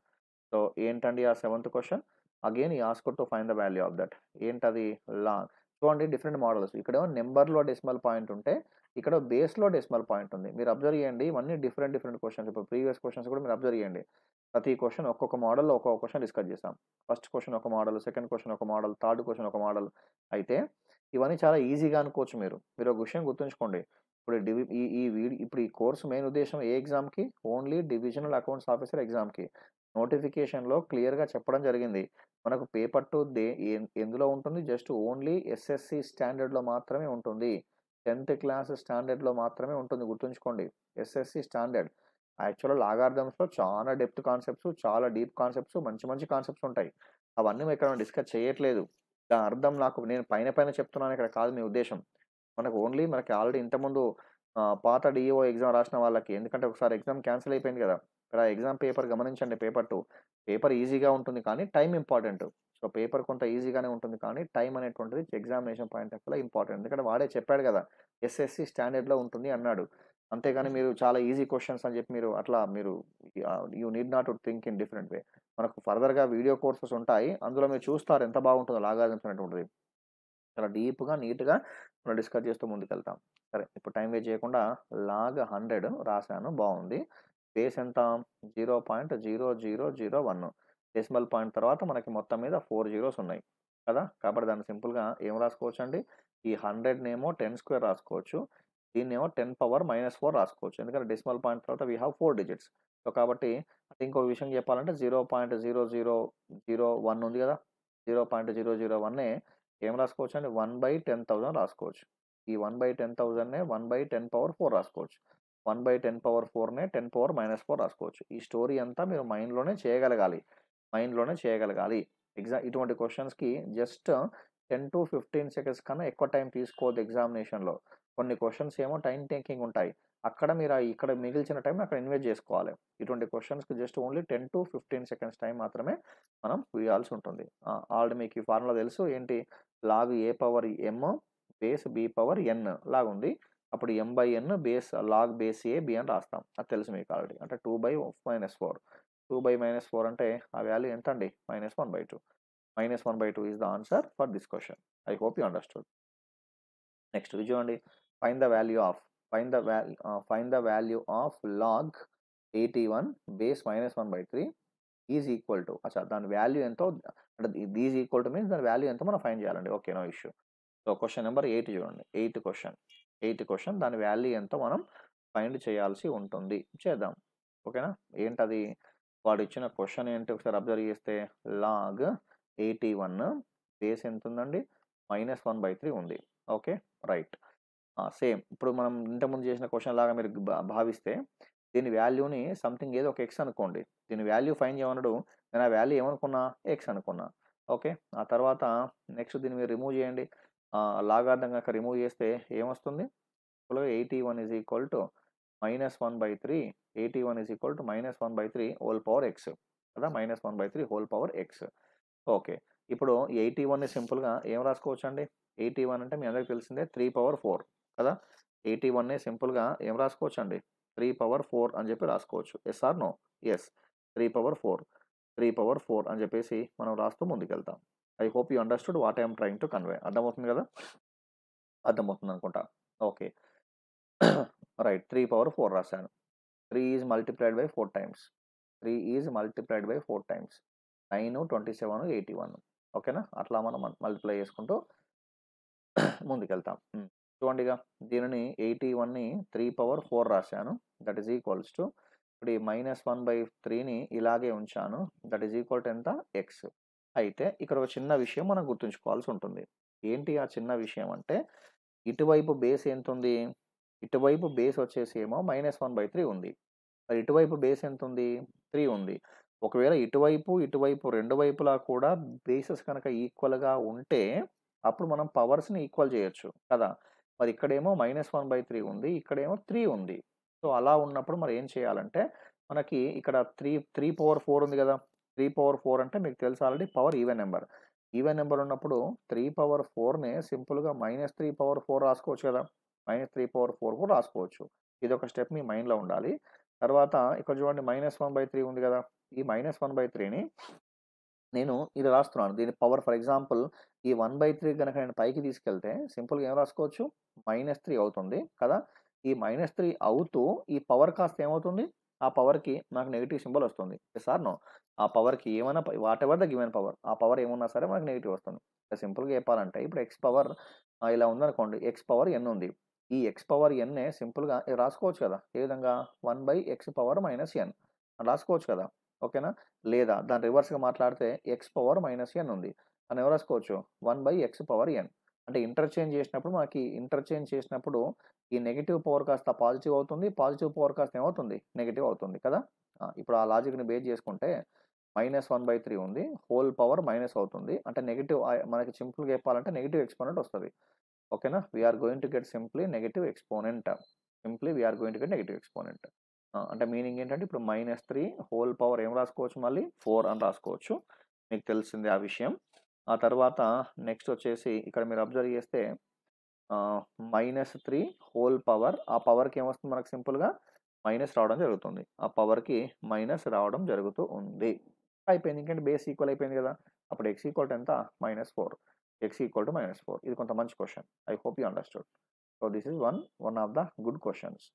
సో, ఏంటండి ఆ seventh question? Again he asked to find the value of that. ఏంటది? లాగ్. చూడండి డిఫరెంట్ మోడల్స్. ఇక్కడేమో నంబర్‌లో డెసిమల్ పాయింట్ ఉంటే, ఇక్కడ బేస్‌లో డెసిమల్ పాయింట్ ఉంది. మీరు అబ్జర్వ్ చేయండి. ఇవన్నీ డిఫరెంట్ డిఫరెంట్ క్వెషన్స్. ఇప్పుడు ప్రీవియస్ క్వెషన్స్ కూడా మీరు అబ్జర్వ్ చేయండి. ప్రతి క్వెషన్ ఒక్కొక్క మోడల్‌లో ఒక్కొక్క క్వెషన్ డిస్కస్ చేసాం. ఫస్ట్ క్వెషన్ ఒక మోడల్, సెకండ్ క్వెషన్ ఒక మోడల్, థర్డ్ క్వెషన్ ఒక మోడల్. అయితే ఇవన్నీ చాలా ఈజీగా అనుకోవచ్చు మీరు. మీరు ఒక విషయం గుర్తుంచుకోండి. ఇప్పుడు ఈ ఈ ఇప్పుడు ఈ కోర్స్ మెయిన్ ఉద్దేశ్యం ఏ ఎగ్జామ్‌కి? ఓన్లీ డివిజనల్ అకౌంట్స్ ఆఫీసర్ ఎగ్జామ్‌కి. నోటిఫికేషన్‌లో క్లియర్‌గా చెప్పడం జరిగింది. మనకు పేపర్ 2 ఎందులో ఉంటుంది? జస్ట్ ఓన్లీ ఎస్ఎస్‌సి స్టాండర్డ్‌లో మాత్రమే ఉంటుంది. 10థ్ క్లాస్ స్టాండర్డ్‌లో మాత్రమే ఉంటుంది. గుర్తుంచుకోండి. SSC standard. యాక్చువల్‌గా లాగారిథమ్స్‌లో చాలా డెప్త్ కాన్సెప్ట్స్, చాలా డీప్ కాన్సెప్ట్స్, మంచి మంచి కాన్సెప్ట్స్ ఉంటాయి. అవన్నీ ఇక్కడ మనం డిస్కస్ చేయట్లేదు. దాని అర్థం నాకు నేను పైన పైన చెప్తున్నాను ఇక్కడ కాదు మీ ఉద్దేశ్యం. మనకి ఆల్రెడీ ఇంతకుముందు పాత డీఈఓ ఎగ్జామ్ రాసిన వాళ్ళకి ఎందుకంటే ఒకసారి ఎగ్జామ్ క్యాన్సిల్ అయిపోయింది కదా! ఇక్కడ ఎగ్జామ్ పేపర్ గమనించండి పేపర్ 2. పేపర్ ఈజీగా ఉంటుంది కానీ టైమ్ ఇంపార్టెంట్. సో, పేపర్ కొంత ఈజీగానే ఉంటుంది కానీ టైమ్ అనేటువంటిది ఎగ్జామినేషన్ పాయింట్ ఆఫ్ వ్యూలో ఇంపార్టెంట్. ఎందుకంటే వాడే చెప్పాడు కదా! ఎస్ఎస్‌సి స్టాండర్డ్‌లో ఉంటుంది అన్నాడు. అంతేగాని మీరు చాలా ఈజీ క్వెషన్స్ అని చెప్పి మీరు you need not to think in different way. మనకు ఫర్దర్‌గా వీడియో కోర్సెస్ ఉంటాయి. అందులో మీరు చూస్తారు ఎంత బాగుంటుందో లాగారిథమ్స్ అనేటువంటిది. చాలా డీప్‌గా, నీట్‌గా మనం డిస్కస్ చేస్తూ ముందుకెళ్తాం. సరే, ఇప్పుడు టైం వేస్ట్ చేయకుండా లాగ్ 100 రాశాను బావుంది. బేస్ ఎంత? 0.0001. డెసిమల్ పాయింట్ తర్వాత మనకి మొత్తం మీద 4 జీరోస్ ఉన్నాయి కదా! కాబట్టి దాన్ని సింపుల్‌గా ఏం రాసుకోవచ్చండి? ఈ 100నేమో 10 స్క్వేర్ రాసుకోవచ్చు. దీన్నేమో 10 పవర్ -4 రాసుకోవచ్చు. ఎందుకంటే డెసిమల్ పాయింట్ తర్వాత వి హావ్ 4 డిజిట్స్. సో, కాబట్టి ఇంకో విషయం చెప్పాలంటే 0.0001 ఉంది కదా! 0.001నే ఏం రాసుకోవచ్చండి? 1/10,000 రాసుకోవచ్చు. ఈ 1/10,000నే 1/10⁴ రాసుకోవచ్చు. 1/10⁴నే 10⁻⁻4 రాసుకోవచ్చు. ఈ స్టోరీ అంతా మీరు మైండ్‌లోనే చేయగలగాలి. మైండ్‌లోనే చేయగలగాలి. ఇటువంటి క్వెషన్స్‌కి జస్ట్ 10-15 సెకండ్స్ కన్నా ఎక్కువ టైం తీసుకోవద్దు ఎగ్జామినేషన్‌లో. కొన్ని క్వెషన్స్ ఏమో టైమ్ టేకింగ్ ఉంటాయి. అక్కడ మీరు ఇక్కడ మిగిల్చిన టైంని అక్కడ ఇన్వెస్ట్ చేసుకోవాలి. ఇటువంటి క్వెషన్స్‌కి జస్ట్ ఓన్లీ 10-15 సెకండ్స్ టైం మాత్రమే మనం ఇయ్యాల్సి ఉంటుంది. ఆల్రెడీ మీకు ఈ ఫార్ములా తెలుసు. ఏంటి? Log a power m base b power n లాగుంది. అప్పుడు m/n base log base a b అని రాస్తాం. అది తెలుసు మీకు ఆల్రెడీ. అంటే 2/-4. 2/-4 అంటే ఆ వాల్యూ ఎంతండి? -1/2. -1/2 is the answer for this question. I hope you understood. Next ఇది చూడండి. Find the value of find the value of log 81 base -1/3 is equal to దాని వాల్యూ ఎంతో అంటే ఈజ్ ఈక్వల్ టు మీన్స్ దాని వాల్యూ ఎంతో మనం ఫైండ్ చేయాలండి. Okay. No issue. So, question number 8 చూడండి. ఎయిత్ క్వెషన్ దాని వాల్యూ ఎంతో మనం ఫైండ్ చేయాల్సి ఉంటుంది. చేద్దాం. ఓకేనా? ఏంటది? వాడిచ్చిన క్వెషన్ ఏంటి ఒకసారి అబ్జర్వ్ చేస్తే లాగ్ 81 బేస్ ఎంతుందండి? -1/3 ఉంది. ఓకే. రైట్. సేమ్ ఇప్పుడు మనం ఇంతకుముందు చేసిన క్వెషన్ లాగా మీరు భావిస్తే దీని వాల్యూని సంథింగ్ ఏదో ఒక ఎక్స్ అనుకోండి. దీని వాల్యూ ఫైండ్ చేయమన్నాడు. నేను ఆ వాల్యూ ఏమనుకున్నా? ఎక్స్ అనుకున్నా. ఓకే. ఆ తర్వాత నెక్స్ట్ దీన్ని మీరు రిమూవ్ చేయండి. లాగార్థం గనక రిమూవ్ చేస్తే ఏమొస్తుంది? ఇప్పుడు 81 is equal to -1/3. 81 is equal to -1/3 whole power X కదా! -1/3 హోల్ పవర్ ఎక్స్. ఓకే. ఇప్పుడు 81ని సింపుల్‌గా ఏం రాసుకోవచ్చండి? 81 అంటే మీ అందరికి తెలిసిందే 3/4 కదా! 81ని సింపుల్‌గా ఏం రాసుకోవచ్చండి? 3/4 అని చెప్పి రాసుకోవచ్చు. Yes or no? యెస్. 3/4 3/4 అని చెప్పేసి మనం రాస్తూ ముందుకెళ్తాం. I hope you understood what I am trying to convey. అర్థమవుతుంది కదా! అర్థమవుతుందనుకుంటా. ఓకే. రైట్. 3/4 రాశాను. 3 is multiplied by 4 times. 3 is multiplied by 4 times. 9, 27, 81 ఓకేనా? అట్లా మనం మల్టిప్లై చేసుకుంటూ ముందుకెళ్తాం. చూడండిగా దీనిని 81ని 3/4 రాశాను. దట్ ఈజ్ ఈక్వల్స్ టు ఇప్పుడు ఈ -1/3ని ఇలాగే ఉంచాను. దట్ ఈజ్ ఈక్వల్ టు ఎంత? ఎక్స్. అయితే ఇక్కడ ఒక చిన్న విషయం మనం గుర్తుంచుకోవాల్సి ఉంటుంది. ఏంటి ఆ చిన్న విషయం అంటే ఇటువైపు బేస్ ఎంతుంది? ఇటువైపు బేస్ వచ్చేసి ఏమో -1/3 ఉంది. మరి ఇటువైపు బేస్ ఎంతుంది? 3 ఉంది. ఒకవేళ ఇటువైపు, ఇటువైపు 2 వైపులా కూడా బేసెస్ కనుక ఈక్వల్‌గా ఉంటే అప్పుడు మనం పవర్స్‌ని ఈక్వల్ చేయొచ్చు కదా! మరి ఇక్కడేమో -1/3 ఉంది. ఇక్కడేమో 3 ఉంది. సో, అలా ఉన్నప్పుడు మరి ఏం చేయాలంటే మనకి ఇక్కడ 3/4 ఉంది గదా! 3/4 అంటే మీకు తెలుసు already power even number. Even number ఉన్నప్పుడు 3/4నే సింపుల్‌గా -3/4 రాసుకోవచ్చు కదా! -3/4 కూడా రాసుకోవచ్చు. ఇదొక స్టెప్ మీ మైండ్‌లో ఉండాలి. తర్వాత ఇక్కడ చూడండి -1/3 ఉంది గదా! ఈ -1/3ని నేను ఇది రాస్తున్నాను. దీని పవర్ ఫర్ ఎగ్జాంపుల్ ఈ 1/3 గనక నేను పైకి తీసుకెళ్తే సింపుల్‌గా ఏం రాసుకోవచ్చు? -3 అవుతుంది కదా! ఈ -3 అవుతూ ఈ పవర్ కాస్త ఏమవుతుంది? ఆ పవర్‌కి నాకు నెగెటివ్ సింబల్ వస్తుంది. Yes or no? ఆ పవర్‌కి ఏమైనా వాటెవర్ ద గివెన్ పవర్. ఆ పవర్ ఏమున్నా సరే మనకు నెగెటివ్ వస్తుంది. సింపుల్‌గా చెప్పాలంటే ఇప్పుడు x పవర్ ఇలా ఉందనుకోండి. x పవర్ n ఉంది. ఈ x పవర్ ఎన్నే సింపుల్‌గా రాసుకోవచ్చు కదా! ఏ విధంగా 1/x పవర్ -n అని రాసుకోవచ్చు కదా! ఓకేనా? లేదా దాని రివర్స్‌గా మాట్లాడితే x పవర్ -n ఉంది. అని ఎవరు రాసుకోవచ్చు? 1/x power n. అంటే ఇంటర్చేంజ్ చేసినప్పుడు ఈ నెగెటివ్ పవర్ కాస్త పాజిటివ్ అవుతుంది. పాజిటివ్ పవర్ కాస్త ఏమవుతుంది? నెగెటివ్ అవుతుంది కదా! ఇప్పుడు ఆ లాజిక్‌ని బేస్ చేసుకుంటే -1/3 ఉంది. హోల్ పవర్ మైనస్ అవుతుంది. అంటే నెగెటివ్ మనకి సింపుల్‌గా చెప్పాలంటే నెగెటివ్ ఎక్స్‌పోనెంట్ వస్తది. ఓకేనా? We are going to get simply negative exponent. Simply we are going to get negative exponent. అంటే మీనింగ్ ఏంటంటే ఇప్పుడు -3 హోల్ పవర్ ఏం రాసుకోవచ్చు మళ్ళీ 4 అని రాసుకోవచ్చు. మీకు తెలిసిందే ఆ విషయం. ఆ తర్వాత నెక్స్ట్ వచ్చేసి ఇక్కడ మీరు అబ్జర్వ్ చేస్తే -3 హోల్ పవర్ ఆ పవర్‌కి ఏమొస్తుంది మనకు సింపుల్‌గా మైనస్ రావడం జరుగుతుంది. ఆ పవర్‌కి మైనస్ రావడం జరుగుతూ ఉంది. అయిపోయింది. ఇంకేంటి బేస్ ఈక్వల్ అయిపోయింది కదా! అప్పుడు x ఈక్వల్ టు ఎంత? -4. x equal to -4. ఇది కొంత మంచి question. I hope you understood. So, this is one of the good questions.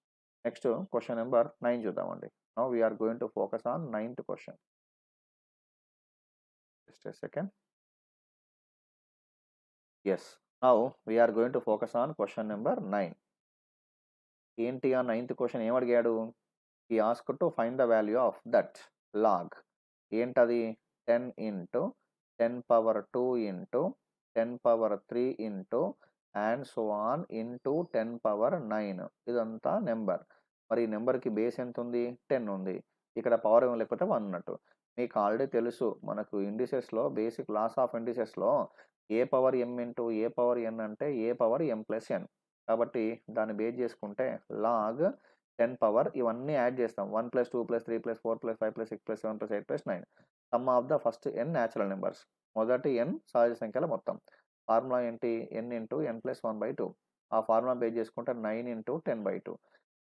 Next question number 9 చూద్దామండి. Now we are going to focus on 9థ్ question. Just a second. Yes. Now we are going to focus on question number 9. ఏంటి ఆ 9థ్ క్వెషన్ ఏమడిగాడు? He asked to find the value of that log. ఏంటది? 10 into 10 power 2 into 10 power 3 into and so on into 10 power 9 ఇదంతా నెంబర్. మరి ఈ నెంబర్‌కి బేస్ ఎంతుంది? 10 ఉంది. ఇక్కడ పవర్ ఏమో లేకపోతే 1 ఉన్నట్టు. మీకు ఆల్రెడీ తెలుసు మనకు ఇండిసెస్‌లో బేసిక్ లాస్ ఆఫ్ ఇండిసెస్‌లో a power m into a power n అంటే a power m plus n. కాబట్టి దాన్ని బేస్ చేసుకుంటే లాగ్ 10 పవర్ ఇవన్నీ యాడ్ చేస్తాం. 1 + 2 + 3 + 4 + 5 + 6 + 7 + 8 + 9. Some of the first n natural numbers. మొదటి n సహజ సంఖ్యల మొత్తం. ఫార్ములా ఏంటి? n into n + 1/2. ఆ ఫార్ములా బేస్ చేసుకుంటే 9 ఇంటూ 10/2.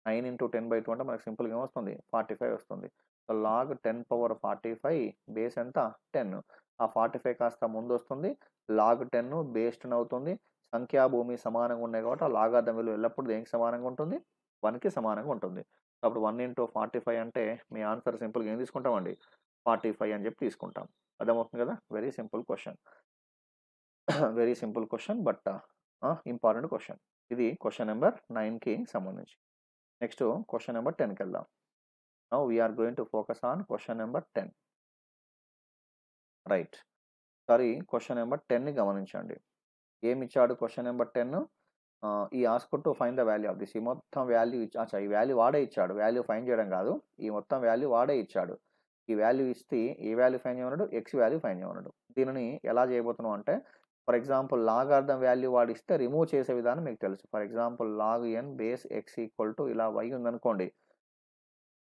9 ఇంటూ 10/2 అంటే మనకు సింపుల్‌గా ఏమొస్తుంది? 45 వస్తుంది. సో, లాగ్ 10 పవర్ 45 బేస్ ఎంత? 10. ఆ 45 కాస్త ముందొస్తుంది. లాగ్ 10 బేస్ 10 అవుతుంది. సంఖ్యా, భూమి సమానంగా ఉన్నాయి కాబట్టి ఆ లాగార్థం విలువ ఎల్లప్పుడూ దేనికి సమానంగా ఉంటుంది? 1కి సమానంగా ఉంటుంది. అప్పుడు 1 ఇంటూ 45 అంటే మీ ఆన్సర్ సింపుల్‌గా ఏం తీసుకుంటామండి? 45 అని చెప్పి తీసుకుంటాం. అర్థమవుతుంది కదా! Very simple question. Very simple question but important question. ఇది క్వెషన్ నంబర్ 9కి సంబంధించి. నెక్స్ట్ క్వెషన్ నంబర్ 10కెళ్దాం. Now we are going to focus on question number 10. Right. Question number 10ని గమనించండి. ఏమిచ్చాడు question number 10? He asked to find the value of this. ఈ మొత్తం వాల్యూ ఈ వాల్యూ వాడే ఇచ్చాడు. వాల్యూ ఫైండ్ చేయడం కాదు. ఈ మొత్తం వాల్యూ వాడే ఇచ్చాడు. ఈ వాల్యూ ఇస్తే ఏ వాల్యూ ఫైండ్ చేయమన్నాడు? ఎక్స్ వాల్యూ ఫైండ్ చేయమన్నాడు. దీనిని ఎలా చేయబోతున్నాం అంటే, ఫర్ ఎగ్జాంపుల్ లాగార్థం వాల్యూ వాడిస్తే రిమూవ్ చేసే విధానం మీకు తెలుసు. For example log n base x equal to ఇలా y ఉందనుకోండి,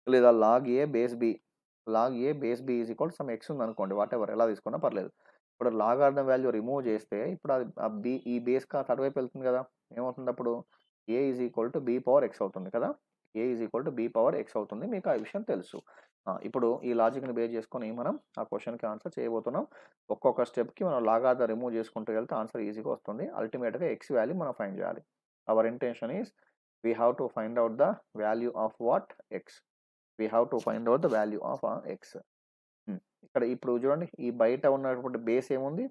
లేదా log a base b, log a base b is equal some x ఉందనుకోండి, వాట్ ఎవర్ ఎలా తీసుకున్నా పర్లేదు. ఇప్పుడు లాగార్థం వాల్యూ రిమూవ్ చేస్తే ఇప్పుడు అది బి ఈ బేస్ కాస్త అటువైపు వెళ్తుంది కదా, ఏమవుతుంది అప్పుడు? A is equal to b power x అవుతుంది కదా, a is equal to b power x అవుతుంది. మీకు ఆ విషయం తెలుసు. ఇప్పుడు ఈ లాజిక్ని బేస్ చేసుకొని మనం ఆ క్వశ్చన్కి ఆన్సర్ చేయబోతున్నాం. ఒక్కొక్క స్టెప్కి మనం లాగార్థం రిమూవ్ చేసుకుంటూ వెళ్తే ఆన్సర్ ఈజీగా వస్తుంది. అల్టిమేట్గా ఎక్స్ వాల్యూ మనం ఫైండ్ చేయాలి. Our intention is we have to find out the value of what? X. We have to find out the value of X. ఇక్కడ ఇప్పుడు చూడండి, ఈ బయట ఉన్నటువంటి బేస్ ఏముంది?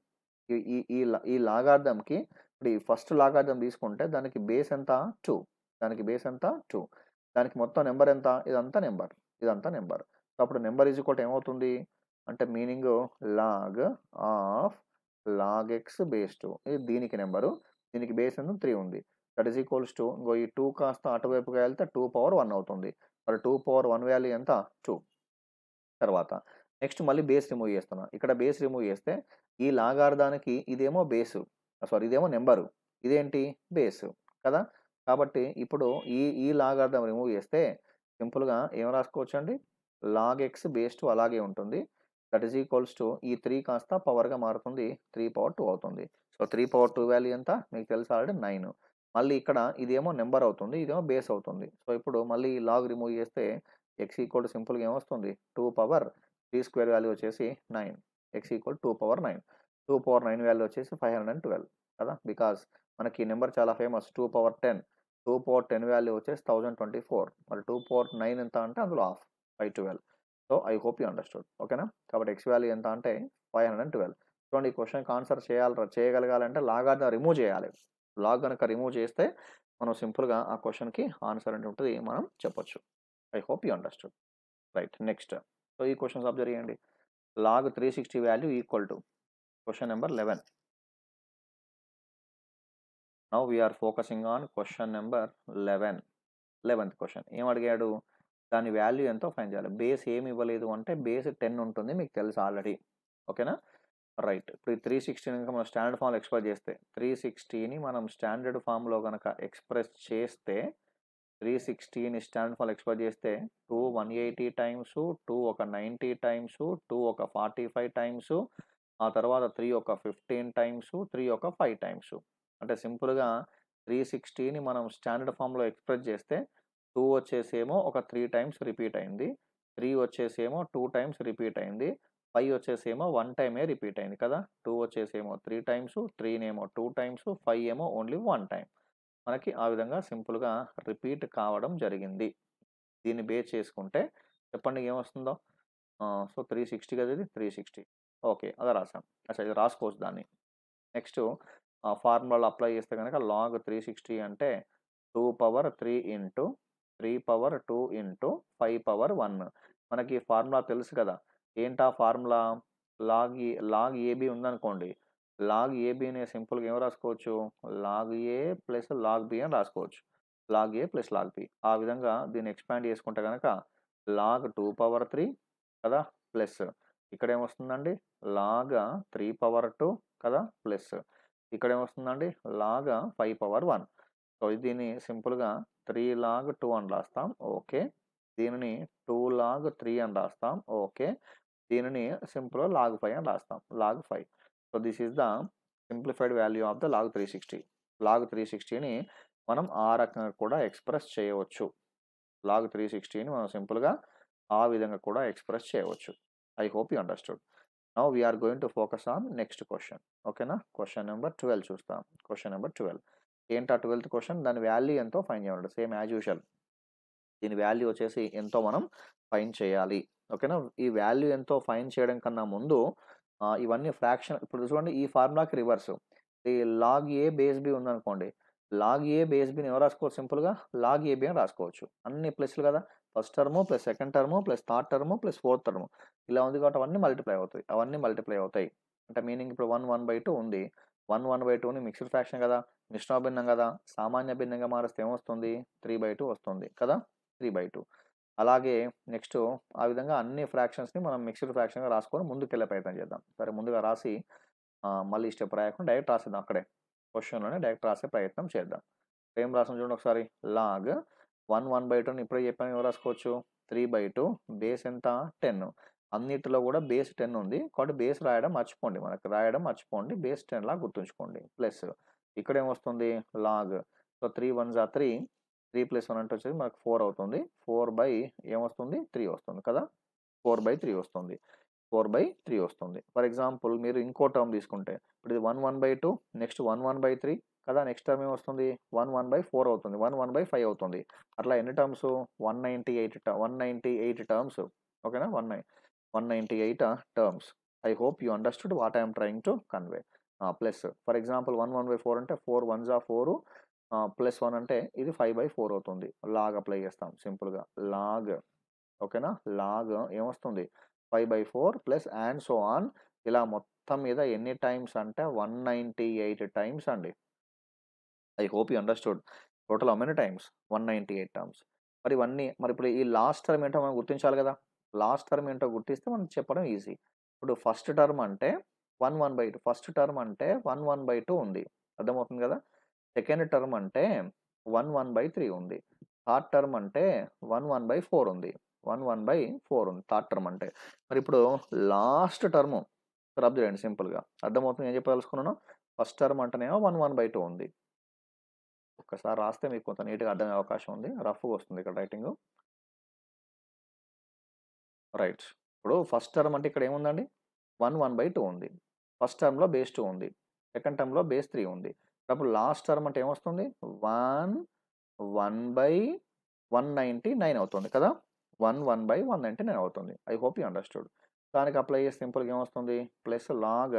ఈ ఈ ఈ ఈ లాగార్థంకి ఇప్పుడు ఈ ఫస్ట్ లాగార్థం తీసుకుంటే దానికి బేస్ ఎంత? 2. దానికి బేస్ ఎంత? 2. దానికి మొత్తం నెంబర్ ఎంత? ఇదంతా నెంబర్, ఇదంతా నెంబర్. సో అప్పుడు నెంబర్ ఈజ్ ఈక్వల్ ఏమవుతుంది అంటే, meaning log of log x base 2. ఇది దీనికి నెంబరు, దీనికి బేస్ ఎంత? 3 ఉంది. దట్ ఈస్ ఈక్వల్స్ టు ఇంకో ఈ 2 కాస్త అటువైపుగా వెళ్తే 2 పవర్ 1 అవుతుంది. మరి 2 పవర్ 1 వాల్యూ ఎంత? 2. తర్వాత నెక్స్ట్ మళ్ళీ బేస్ రిమూవ్ చేస్తున్నా. ఇక్కడ బేస్ రిమూవ్ చేస్తే ఈ లాగార్థానికి ఇదేమో బేసు, సారీ ఇదేమో నెంబరు, ఇదేంటి? బేసు కదా. కాబట్టి ఇప్పుడు ఈ ఈ లాగార్థం రిమూవ్ చేస్తే సింపుల్గా ఏం రాసుకోవచ్చు అండి? లాగ్ ఎక్స్ బేస్ 2 అలాగే ఉంటుంది. దట్ ఈస్ ఈక్వల్స్ టు ఈ 3 కాస్త పవర్గా మారుతుంది, 3 పవర్ 2 అవుతుంది. సో 3 పవర్ 2 వాల్యూ ఎంత? మీకు తెలుసు ఆల్రెడీ 9. మళ్ళీ ఇక్కడ ఇదేమో నెంబర్ అవుతుంది, ఇదేమో బేస్ అవుతుంది. సో ఇప్పుడు మళ్ళీ ఈ లాగ్ రిమూవ్ చేస్తే ఎక్స్ ఈక్వల్ టు సింపుల్గా ఏమొస్తుంది? 2 పవర్ 3 స్క్వేర్ వాల్యూ వచ్చేసి 9. X equal 2 power 9. 2 power 9 value వచ్చేసి 512 కదా. బికాస్ మనకి ఈ నెంబర్ చాలా ఫేమస్, 2 పవర్ 10. 2 పవర్ 10 వాల్యూ వచ్చేసి 1024. మరి 2 పవర్ 9 ఎంత అంటే అందులో half, 512. So I hope you understood. ఓకేనా. కాబట్టి ఎక్స్ వాల్యూ ఎంత అంటే 512. చూడండి, ఈ క్వశ్చన్కి ఆన్సర్ చేయగలగాలంటే లాగార్థం రిమూవ్ చేయాలి. లాగ్ కనుక రిమూవ్ చేస్తే మనం సింపుల్గా ఆ క్వశ్చన్కి ఆన్సర్ అంటే ఉంటుంది మనం చెప్పొచ్చు. I hope you understood. Right. Next, so ఈ క్వశ్చన్స్ అబ్జర్వ్ చేయండి. Log 360 value equal to question number 11. Now we are focusing on question number 11. 11th question ఏం అడిగాడు? దాని వాల్యూ ఎంతో ఫైండ్ చేయాలి. బేస్ ఏమి ఇవ్వలేదు అంటే బేస్ 10 ఉంటుంది, మీకు తెలుసు ఆల్రెడీ. ఓకేనా. రైట్. ఇప్పుడు ఈ 360 కనుక మనం స్టాండర్డ్ ఫామ్లో ఎక్స్ప్రెస్ చేస్తే, 360ని మనం స్టాండర్డ్ ఫామ్లో కనుక ఎక్స్ప్రెస్ చేస్తే, 360ని స్టాండర్డ్ ఫామ్లో ఎక్స్ప్రెస్ చేస్తే 2 180 టైమ్స్, 2 ఒక 90 టైమ్స్, 2 ఒక 45 టైమ్స్, ఆ తర్వాత 3 ఒక 15 టైమ్స్, 3 ఒక 5 టైమ్స్. అంటే సింపుల్గా 360ని మనం స్టాండర్డ్ ఫామ్లో ఎక్స్ప్రెస్ చేస్తే 2 వచ్చేసేమో ఒక 3 టైమ్స్ రిపీట్ అయింది, 3 వచ్చేసేమో 2 టైమ్స్ రిపీట్ అయింది, 5 వచ్చేసేమో 1 టైమే రిపీట్ అయింది కదా. 2 వచ్చేసేమో 3 టైమ్స్, 3 ఏమో 2 టైమ్స్, 5 ఏమో ఓన్లీ 1 టైం. మనకి ఆ విధంగా సింపుల్గా రిపీట్ కావడం జరిగింది. దీన్ని బేస్ చేసుకుంటే చెప్పండి ఏమొస్తుందో. సో 360 కదా, ఇది 360. ఓకే, అలా రాసాం. అసలు ఇది రాసుకోవచ్చు దాన్ని. నెక్స్ట్ ఫార్ములాలో అప్లై చేస్తే కనుక లాగ్ 360 అంటే 2 power 3 into 3 power 2 into 5 power 1. మనకి ఫార్ములా తెలుసు కదా. ఏంటా ఫార్ములా? లాగ్ ఏబి ఉందనుకోండి, లాగ్ ఏబిని సింపుల్గా ఏం రాసుకోవచ్చు? Log a plus log B అని రాసుకోవచ్చు. Log a plus log B. ఆ విధంగా దీన్ని ఎక్స్పాండ్ చేసుకుంటే కనుక లాగ్ 2 పవర్ 3 కదా, ప్లస్ ఇక్కడ ఏమొస్తుందండి? లాగ్ 3 పవర్ 2 కదా, ప్లస్ ఇక్కడ ఏమొస్తుందండి? Log 5 power 1. సో దీన్ని సింపుల్గా 3 లాగ్ 2 అని రాస్తాం. ఓకే. దీనిని 2 లాగ్ 3 అని రాస్తాం. ఓకే. దీనిని సింపుల్ లాగ్ 5 అని రాస్తాం. Log 5. So this is the simplified value of the log 360. Log 360ని మనం ఆ రకంగా కూడా ఎక్స్ప్రెస్ చేయవచ్చు. లాగ్ 360ని మనం సింపుల్గా ఆ విధంగా కూడా ఎక్స్ప్రెస్ చేయవచ్చు. I hope you understood. Now we are going to focus on next question. ఓకేనా. క్వశ్చన్ నెంబర్ 12 చూస్తాం. క్వశ్చన్ నెంబర్ 12 ఏంటా 12th క్వశ్చన్? దాని వాల్యూ ఎంతో ఫైండ్ చేయాలి. సేమ్ యాజ్ యూజువల్ దీని వాల్యూ వచ్చేసి ఎంతో మనం ఫైండ్ చేయాలి. ఓకేనా. ఈ వాల్యూ ఎంతో ఫైండ్ చేయడం కన్నా ముందు ఇవన్నీ ఫ్రాక్షన్. ఇప్పుడు చూడండి, ఈ ఫార్ములాకి రివర్స్. ఈ లాగ్ ఏ బేస్ బి ఉందనుకోండి, లాగ్ ఏ బేస్ బిని ఎవరు రాసుకోవచ్చు? సింపుల్గా లాగ్ ఏబి అని రాసుకోవచ్చు. అన్ని ప్లస్లు కదా, first term plus second term plus third term plus fourth term ఇలా ఉంది కాబట్టి అవన్నీ మల్టిప్లై అవుతాయి. అవన్నీ మల్టిప్లై అవుతాయి అంటే మీనింగ్ ఇప్పుడు 1 1/2 ఉంది. 1/2ని మిక్స్డ్ ఫ్రాక్షన్ కదా, మిశ్రమ భిన్నం కదా, సామాన్య భిన్నంగా మారిస్తే ఏమొస్తుంది 3/2 వస్తుంది కదా, 3/2. అలాగే నెక్స్ట్ ఆ విధంగా అన్ని ఫ్రాక్షన్స్ని మనం మిక్స్డ్ ఫ్రాక్షన్గా రాసుకొని ముందుకెళ్ళే ప్రయత్నం చేద్దాం. సరే, ముందుగా రాసి మళ్ళీ స్టెప్ రాయకుండా డైరెక్ట్ రాసేద్దాం. అక్కడే క్వశ్చన్లోనే డైరెక్ట్ రాసే ప్రయత్నం చేద్దాం. ఏం రాసాం చూడండి ఒకసారి. లాగ్ 1/2ని ఇప్పుడే చెప్పాను, ఏం రాసుకోవచ్చు 3/2 బేస్ ఎంత 10. అన్నిటిలో కూడా బేస్ 10 ఉంది కాబట్టి బేస్ రాయడం మర్చిపోండి, బేస్ 10 లా గుర్తుంచుకోండి. ప్లస్ ఇక్కడ ఏమొస్తుంది లాగ్, సో 3 1s are 3, 3 + 1 అంటే వచ్చేసి మనకు 4 అవుతుంది. 4 ఏమొస్తుంది 3 వస్తుంది కదా, 4/3 వస్తుంది, 4/3 వస్తుంది. ఫర్ ఎగ్జాంపుల్ మీరు ఇంకో టర్మ్ తీసుకుంటే ఇప్పుడు ఇది 1/2, నెక్స్ట్ 1/3 కదా, నెక్స్ట్ టర్మ్ ఏమొస్తుంది 1/4 అవుతుంది, 1/5 అవుతుంది. అట్లా ఎన్ని టర్మ్స్ 198 టర్మ్స్. ఓకేనా, 198 terms. I hope you understood what I'm trying to convey. Plus for example 1/4 అంటే 4 1s are 4, ప్లస్ 1 అంటే ఇది 5/4 అవుతుంది. లాగ్ అప్లై చేస్తాం సింపుల్గా, లాగ్. ఓకేనా, లాగ్ ఏమొస్తుంది 5/4 ప్లస్ అండ్ సో ఆన్. ఇలా మొత్తం మీద ఎన్ని టైమ్స్ అంటే 198 టైమ్స్ అండి. I hope you understood. Total how many times 198 terms. మరి ఇప్పుడు ఈ లాస్ట్ టర్మ్ ఏంటో మనం గుర్తించాలి కదా. లాస్ట్ టర్మ్ ఏంటో గుర్తిస్తే మనం చెప్పడం ఈజీ. ఇప్పుడు ఫస్ట్ టర్మ్ అంటే 1/2, ఫస్ట్ టర్మ్ అంటే 1/2 ఉంది, అర్థమవుతుంది కదా. సెకండ్ టర్మ్ అంటే 1/3 ఉంది. థర్డ్ టర్మ్ అంటే 1/4 ఉంది, 1/4 ఉంది థర్డ్ టర్మ్ అంటే. మరి ఇప్పుడు లాస్ట్ టర్మ్ అబ్జర్వ్ చేయండి సింపుల్గా, అర్థమవుతుంది ఏం చెప్పదలుచుకున్నాను. ఫస్ట్ టర్మ్ అంటేనేమో 1/2 ఉంది. ఒక్కసారి రాస్తే మీకు కొంత నీట్గా అర్థమయ్యే అవకాశం ఉంది, రఫ్గా వస్తుంది ఇక్కడ రైటింగ్. రైట్, ఇప్పుడు ఫస్ట్ టర్మ్ అంటే ఇక్కడ ఏముందండి 1/2 ఉంది. ఫస్ట్ టర్మ్లో బేస్ 2 ఉంది, సెకండ్ టర్మ్లో బేస్ 3 ఉంది. అప్పుడు లాస్ట్ టర్మ్ అంటే ఏమొస్తుంది 1/199 అవుతుంది కదా, 1/199 అవుతుంది. I hope you understood. దానికి అప్లై చేస్తే సింపుల్గా ఏమొస్తుంది ప్లస్ లాగ్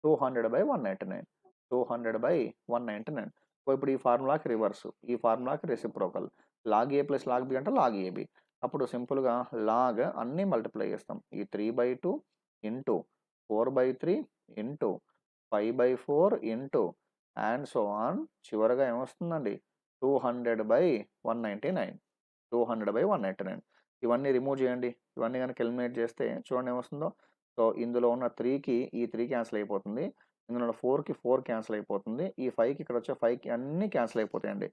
200/199, 200/199. ఇప్పుడు ఈ ఫార్ములాకి రివర్స్, ఈ ఫార్ములాకి reciprocal. Log a plus log B అంటే లాగ్ ఏబి. అప్పుడు సింపుల్గా లాగ్ అన్నీ మల్టిప్లై చేస్తాం. ఈ 3/2 into 4/3 into 5/4 into and so on. చివరగా ఏమొస్తుందండి 200/199, 200/199. ఇవన్నీ రిమూవ్ చేయండి. ఇవన్నీ కనుక ఎలిమినేట్ చేస్తే చూడండి ఏమొస్తుందో. సో ఇందులో ఉన్న 3కి ఈ 3 క్యాన్సిల్ అయిపోతుంది, ఇందులో ఉన్న 4కి 4 క్యాన్సిల్ అయిపోతుంది, ఈ 5కి ఇక్కడ వచ్చే 5కి అన్నీ క్యాన్సిల్ అయిపోతాయండి.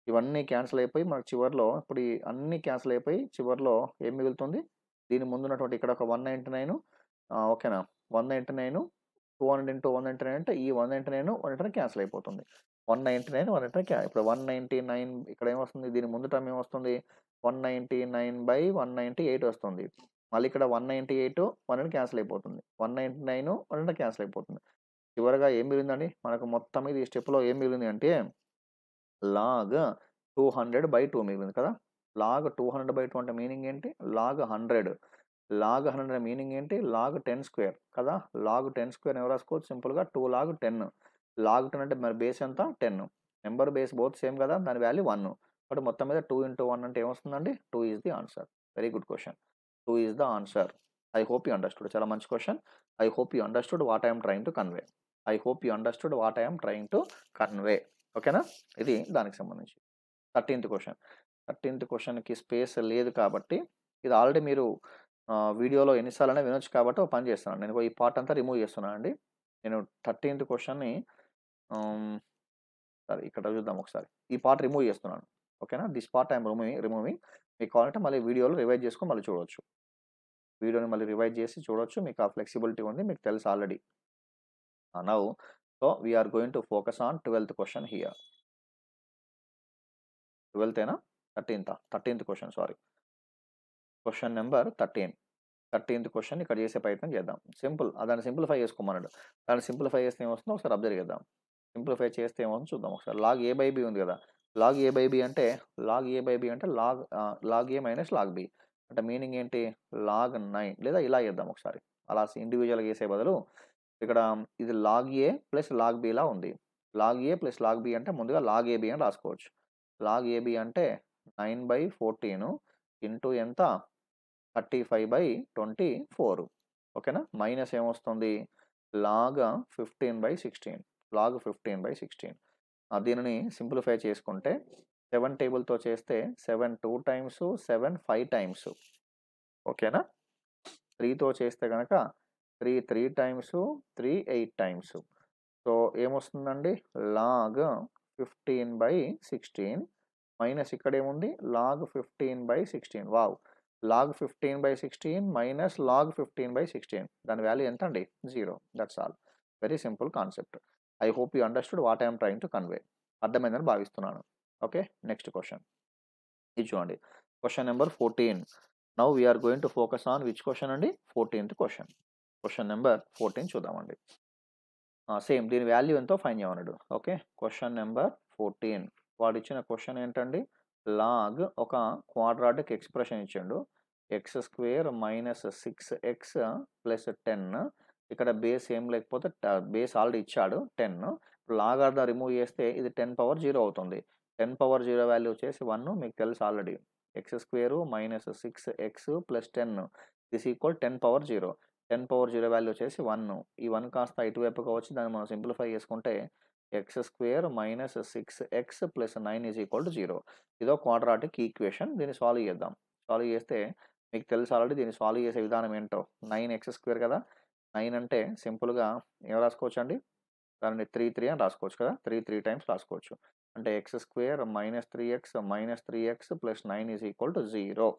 ఇవన్నీ క్యాన్సిల్ అయిపోయి మనకు చివరిలో ఇప్పుడు ఈ అన్నీ క్యాన్సిల్ అయిపోయి చివరిలో ఏం మిగులుతుంది, దీని ముందున్నటువంటి ఇక్కడ ఒక 199. ఓకేనా, 199 200 ఇంటూ 199 అంటే ఈ 199 199 క్యాన్సిల్ అయిపోతుంది. 199 199 ఇప్పుడు 199 ఇక్కడ ఏమొస్తుంది, దీని ముందు టర్మ్ ఏమొస్తుంది 199/198 వస్తుంది. మళ్ళీ ఇక్కడ 198 100 క్యాన్సిల్ అయిపోతుంది, 199 100 క్యాన్సిల్ అయిపోతుంది. చివరగా ఏం మిగిలిందండి మనకు మొత్తం మీద ఈ స్టెప్లో ఏం మిగిలింది అంటే లాగ్ 200/2 మిగిలింది కదా. లాగ్ 200/2 అంటే మీనింగ్ ఏంటి, లాగ్ 100. లాగ్ 100 మీనింగ్ ఏంటి, లాగ్ 10 స్క్వేర్ కదా. లాగ్ 10 స్క్వేర్ ఎవరు రాసుకోవచ్చు సింపుల్గా 2 log 10. లాగ్ 10 అంటే మరి బేస్ ఎంత 10, నెంబర్ బేస్ బోత్ సేమ్ కదా, దాని వాల్యూ 1. బట్ మొత్తం మీద 2 into 1 అంటే ఏమొస్తుందండి 2 is the answer. Very good question, 2 is the answer. I hope you understood. చాలా మంచి question. I hope you understood what I'm trying to convey. ఓకేనా, ఇది దానికి సంబంధించి 13th క్వశ్చన్. 13th క్వశ్చన్కి స్పేస్ లేదు కాబట్టి ఇది ఆల్రెడీ మీరు వీడియోలో ఎన్నిసార్లు వినొచ్చు కాబట్టి ఒక పని చేస్తున్నాను, నేను ఈ పార్ట్ అంతా రిమూవ్ చేస్తున్నాను అండి. నేను 13th క్వశ్చన్ని సరే ఇక్కడ చూద్దాం ఒకసారి, ఈ పార్ట్ రిమూవ్ చేస్తున్నాను. ఓకేనా, దిస్ పార్ట్ ఐఎమ్ రిమూవింగ్. మీకు కావాలంటే మళ్ళీ వీడియోలో రివైజ్ చేసుకొని మళ్ళీ చూడవచ్చు, వీడియోని మళ్ళీ రివైజ్ చేసి చూడవచ్చు, మీకు ఆ ఫ్లెక్సిబిలిటీ ఉంది, మీకు తెలుసు already. Now so we are going to focus on 12th question here. 12th 13th question, sorry, question number 13. 13th question ఇక్కడ చేసే ప్రయత్నం చేద్దాం. సింపుల్, దాన్ని సింప్లిఫై చేసుకోమన్నాడు. దాన్ని సింప్లిఫై చేస్తే ఏమొస్తుందో ఒకసారి అబ్జర్వ్ చేద్దాం. సింప్లిఫై చేస్తే ఏమవుతుందో చూద్దాం ఒకసారి. లాగ్ a/b ఉంది కదా, లాగ్ a/b అంటే log a minus log b అంటే మీనింగ్ ఏంటి లాగ్ 9, లేదా ఇలా చేద్దాం ఒకసారి. అలా ఇండివిజువల్గా చేసే బదులు ఇక్కడ ఇది log a plus log b లా ఉంది. Log a plus log b అంటే ముందుగా లాగ్ ab అని రాసుకోవచ్చు. లాగ్ ab అంటే 9/14 ఇంటూ ఎంత 35/24. ఓకేనా, మైనస్ ఏమొస్తుంది లాగ్ 15/16. log 15/16. దీనిని సింప్లిఫై చేసుకుంటే 7 టేబుల్‌తో చేస్తే 7 2 టైమ్స్, 7 5 టైమ్స్. ఓకేనా? 3తో చేస్తే గనక 3 3 టైమ్స్, 3 8 టైమ్స్. సో, ఏమొస్తుందండి? log 15/16 మైనస్ ఇక్కడేముంది? log 15/16. Wow! log 15/16 minus log 15/16. దాని వాల్యూ ఎంత అండి? 0. That's all. Very simple concept. I hope you understood what I am trying to convey. అర్థమైందని భావిస్తున్నాను. ఓకే. Next question. ఇది చూడండి. Question number 14. Now we are going to focus on which question అండి? 14థ్ క్వెషన్. క్వెషన్ నంబర్ 14 చూద్దామండి. సేమ్ దీని వాల్యూ ఎంతో ఫైండ్ చేయమన్నాడు. ఓకే. Question number 14. వాడిచ్చిన క్వెషన్ ఏంటండి? లాగ్ ఒక క్వాడ్రాటిక్ ఎక్స్‌ప్రెషన్ ఇచ్చిండు. x² minus 6x plus 10. ఇక్కడ బేస్ ఏం లేకపోతే బేస్ ఆల్రెడీ ఇచ్చాడు 10. లాగార్థం రిమూవ్ చేస్తే ఇది 10 పవర్ 0 అవుతుంది. 10 పవర్ 0 వాల్యూ వచ్చేసి 1 మీకు తెలుసు already. x² minus 6x plus 10 this equal 10 power 0. 10 power 0 value వచ్చేసి 1. ఈ 1 కాస్త ఇటువైపుగా వచ్చి దాన్ని మనం సింప్లిఫై చేసుకుంటే x² minus 6x plus 9 is equal to 0. ఇదో క్వాడ్రాటిక్ ఈక్వేషన్. దీన్ని సాల్వ్ చేద్దాం. సాల్వ్ చేస్తే మీకు తెలుసు ఆల్రెడీ దీన్ని సాల్వ్ చేసే విధానం ఏంటో. 9x² కదా! 9 అంటే సింపుల్‌గా ఏం రాసుకోవచ్చండి? దానిని 3 3 అని రాసుకోవచ్చు కదా! 3 3 టైమ్స్ రాసుకోవచ్చు. అంటే x² minus 3x plus 9 is equal to 0.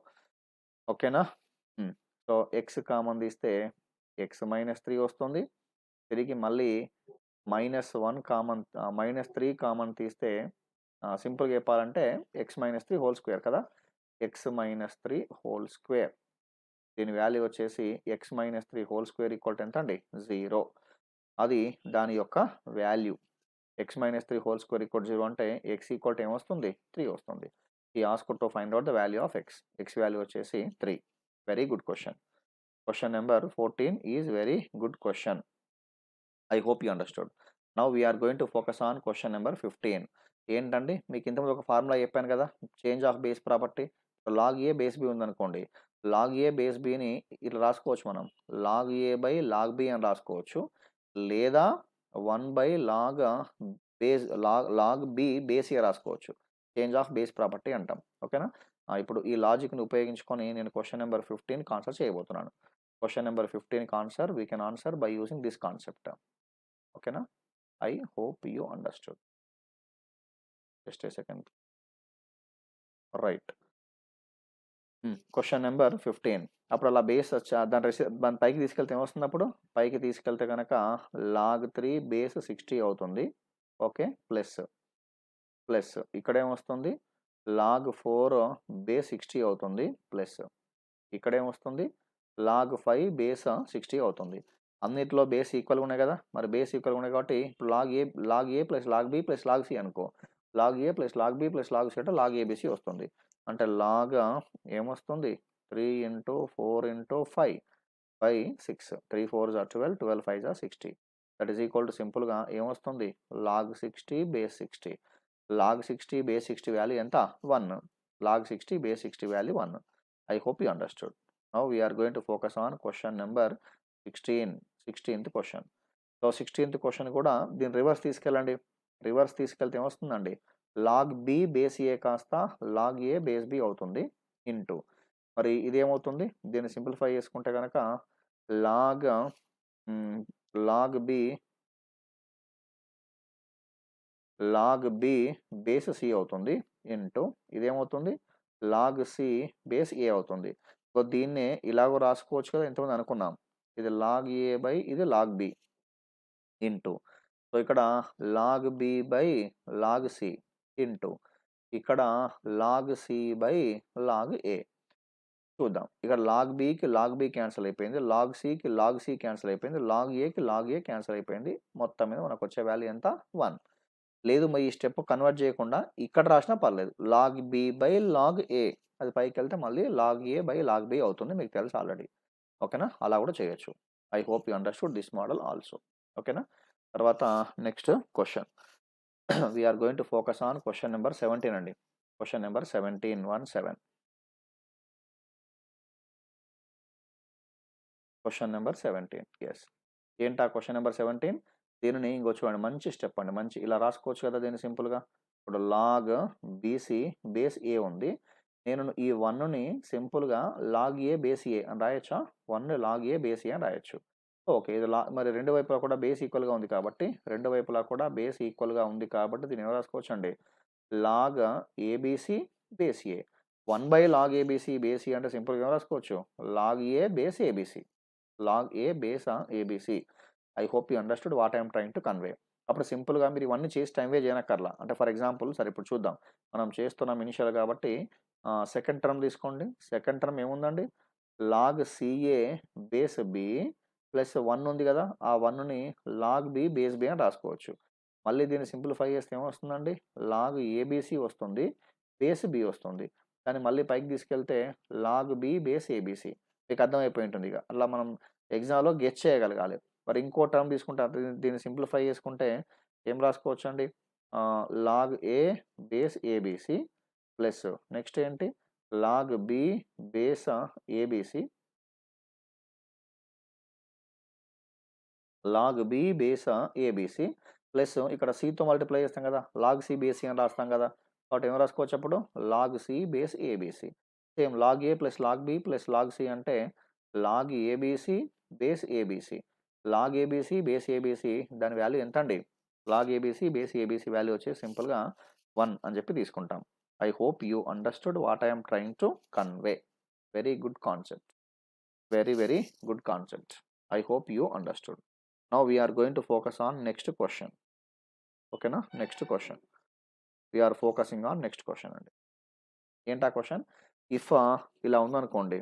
ఓకేనా? సో, x కామన్ తీస్తే x మైనస్ 3 వస్తుంది. తిరిగి మళ్ళీ -1 కామన్ -3 కామన్ తీస్తే సింపుల్‌గా చెప్పాలంటే x మైనస్ 3 హోల్ స్క్వేర్ కదా! x minus 3 whole square. దీని వాల్యూ వచ్చేసి x minus 3 whole square equal to ఎంత అండి? 0. అది దాని యొక్క value. x minus 3 whole square equal to 0 అంటే x ఈక్వల్ టు ఏమొస్తుంది? 3 వస్తుంది. ఈ asked to find out the value of x. x value వచ్చేసి 3. Very good question. Question number 14 is very good question. I hope you understood. Now we are going to focus on question number 15. ఏంటండి? మీకు ఇంతకుముందు ఒక ఫార్ములా చెప్పాను కదా! Change of base property. log a base b ఉందనుకోండి. log a బేస్ bని ఇట్లా రాసుకోవచ్చు మనం. log a by log b అని రాసుకోవచ్చు. లేదా 1/log log b base a రాసుకోవచ్చు. చేంజ్ ఆఫ్ బేస్ ప్రాపర్టీ అంటాం. ఓకేనా? ఇప్పుడు ఈ లాజిక్‌ని ఉపయోగించుకొని నేను క్వెషన్ నంబర్ 15కి ఆన్సర్ చేయబోతున్నాను. క్వెషన్ నంబర్ 15కి answer we can answer by using this concept. ఓకేనా? I hope you understood. Just a second. Right. Question number 15. అప్పుడు అలా బేస్ దాన్ని పైకి తీసుకెళ్తే ఏమొస్తుంది అప్పుడు? పైకి తీసుకెళ్తే గనక log 3 బేస్ 60 అవుతుంది. ఓకే. ప్లస్ ఇక్కడేమొస్తుంది? log 4 బేస్ 60 అవుతుంది. ప్లస్ ఇక్కడేమొస్తుంది? log 5 బేస్ 60 అవుతుంది. అన్నిట్లో బేస్ ఈక్వల్‌గా ఉన్నాయి కదా! మరి బేస్ ఈక్వల్‌గా ఉన్నాయి కాబట్టి ఇప్పుడు log a plus log b plus log c అనుకో. log a plus log b plus log c అంటే log abc వస్తుంది. అంటే log ఏమొస్తుంది? 3 into 4 into 5 by 6. 3 4s are 12, 12 5s are 60. That is equal to సింపుల్‌గా ఏమొస్తుంది? log 60 base 60. log 60 base 60 value ఎంత? 1. log 60 base 60 value 1. I hope you understood. Now we are going to focus on question number 16థ్ క్వెషన్. సో, 16థ్ క్వెషన్ కూడా దీన్ని రివర్స్ తీసుకెళ్ళండి. రివర్స్ తీసుకెళ్తే ఏమొస్తుందండి? log b బేస్ a కాస్త log a బేస్ b అవుతుంది. ఇంటూ మరి ఇదేమవుతుంది? దీన్ని సింప్లిఫై చేసుకుంటే గనక log log b base c అవుతుంది. ఇంటూ ఇదేమవుతుంది? log c బేస్ a అవుతుంది. సో, దీన్నే ఇలాగ రాసుకోవచ్చు కదా! ఇంతకుముందు అనుకున్నాం. ఇది log a బై ఇది log b ఇంటూ సో, ఇక్కడ log b by log c into ఇక్కడ log c by log a. చూద్దాం. ఇక్కడ log bకి log b క్యాన్సిల్ అయిపోయింది. log cకి log c క్యాన్సిల్ అయిపోయింది. log aకి log a క్యాన్సిల్ అయిపోయింది. మొత్తం మీద మనకొచ్చే వాల్యూ ఎంత? 1. లేదు మరి ఈ స్టెప్ కన్వర్ట్ చేయకుండా ఇక్కడ రాసినా పర్లేదు. log b by log a అది పైకెళ్తే మళ్ళీ log a by log b అవుతుంది. మీకు తెలుసు ఆల్రెడీ. ఓకేనా? అలా కూడా చేయొచ్చు. I hope you understood this model also. ఓకేనా? తర్వాత next question. We are going to focus on question number 17 అండి. Question number 17 17. Question number 17. Yes. ఏంటా క్వెషన్ నంబర్ 17? దీనిని ఇంకో చూడండి మంచి స్టెప్ అండి. మంచి ఇలా రాసుకోవచ్చు కదా దీన్ని సింపుల్‌గా. ఇప్పుడు లాగ్ బీసీ బేస్ ఏ ఉంది. నేను ఈ 1ని సింపుల్‌గా లాగ్ ఏ బేస్ ఏ అని రాయొచ్చా? 1 లాగ్ ఏ బేస్ ఏ అని రాయొచ్చు. ఓకే. ఇది మరి రెండు వైపులా కూడా బేస్ ఈక్వల్‌గా ఉంది కాబట్టి, రెండు వైపులా కూడా బేస్ ఈక్వల్‌గా ఉంది కాబట్టి దీన్ని ఎలా రాసుకోవచ్చండి? Log ABC base a. 1 log ABC base a అంటే సింపుల్‌గా ఎలా రాసుకోవచ్చు? Log a base ABC. Log a base ABC. I hope you understood what I am trying to convey. అప్పుడు సింపుల్‌గా మీరు ఇవన్నీ చేసి టైమ్ వేస్ట్ చేయనక్కర్లా. అంటే ఫర్ ఎగ్జాంపుల్ సరే ఇప్పుడు చూద్దాం. మనం చేస్తున్నాం ఇనిషియల్ కాబట్టి సెకండ్ టర్మ్ తీసుకోండి. సెకండ్ టర్మ్ ఏముందండి? Log CA base b plus 1 ఉంది కదా! ఆ 1ని లాగ్ బి బేస్ బి అని రాసుకోవచ్చు. మళ్ళీ దీన్ని సింప్లిఫై చేస్తే ఏమొస్తుందండి? లాగ్ ఏబీసీ వస్తుంది. బేస్ బి వస్తుంది. దాన్ని మళ్ళీ పైకి తీసుకెళ్తే లాగ్ బి బేస్ ఏబీసీ. మీకు అర్థమైపోయి ఉంటుంది ఇక. అలా మనం ఎగ్జామ్‌లో గెస్ చేయగలగాలి. మరి ఇంకో టర్మ్ తీసుకుంటే దీన్ని సింప్లిఫై చేసుకుంటే ఏం రాసుకోవచ్చండి? Log a base ABC plus next ఏంటి? Log b base ABC log b base ABC plus ఇక్కడ సితో మల్టిప్లై చేస్తాం కదా! లాగ్ సి బేస్ సి అని రాస్తాం కదా! కాబట్టి ఏం రాసుకోవచ్చు అప్పుడు? Log c base a b c. Same log a plus log b plus log c అంటే log ABC base ABC. Log ABC base a b c దాని వాల్యూ ఎంతండి? Log ABC base a b c value వచ్చేసి సింపుల్‌గా 1 అని చెప్పి తీసుకుంటాం. I hope you understood what I am trying to convey. Very good concept. Very, very good concept. I hope you understood. Now we are going to focus on next question. ఓకేనా? Next question. We are focusing on next question అండి. ఏంటా క్వెషన్? ఇఫ్ ఇలా ఉందనుకోండి.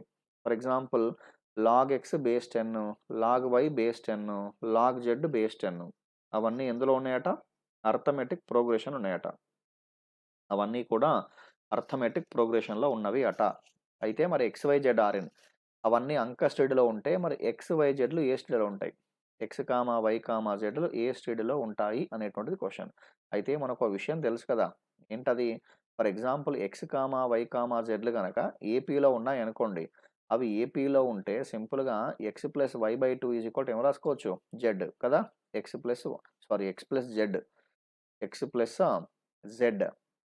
For example log x base 10, log y base 10, log z base 10 అవన్నీ ఎందులో ఉన్నాయట? అర్థమెటిక్ ప్రోగ్రెషన్ ఉన్నాయట. అవన్నీ కూడా అర్థమెటిక్ ప్రోగ్రెషన్‌లో ఉన్నవి అట. అయితే మరి x, y, z are in అవన్నీ అంక స్టడీలో ఉంటే మరి ఎక్స్, వై, జెడ్‌లు ఏ స్టడీలో ఉంటాయి? ఎక్స్, వై, జెడ్‌లు ఏ స్టడీలో ఉంటాయి అనేటువంటిది క్వెషన్. అయితే మనకో విషయం తెలుసు కదా! ఏంటది? ఫర్ ఎగ్జాంపుల్ ఎక్స్, వై, జెడ్‌లు గనక ఏపీలో ఉన్నాయనుకోండి. అవి ఏపీలో ఉంటే సింపుల్‌గా x plus y by 2 is equal to ఏం రాసుకోవచ్చు? జెడ్ కదా! X plus x plus z. X plus z.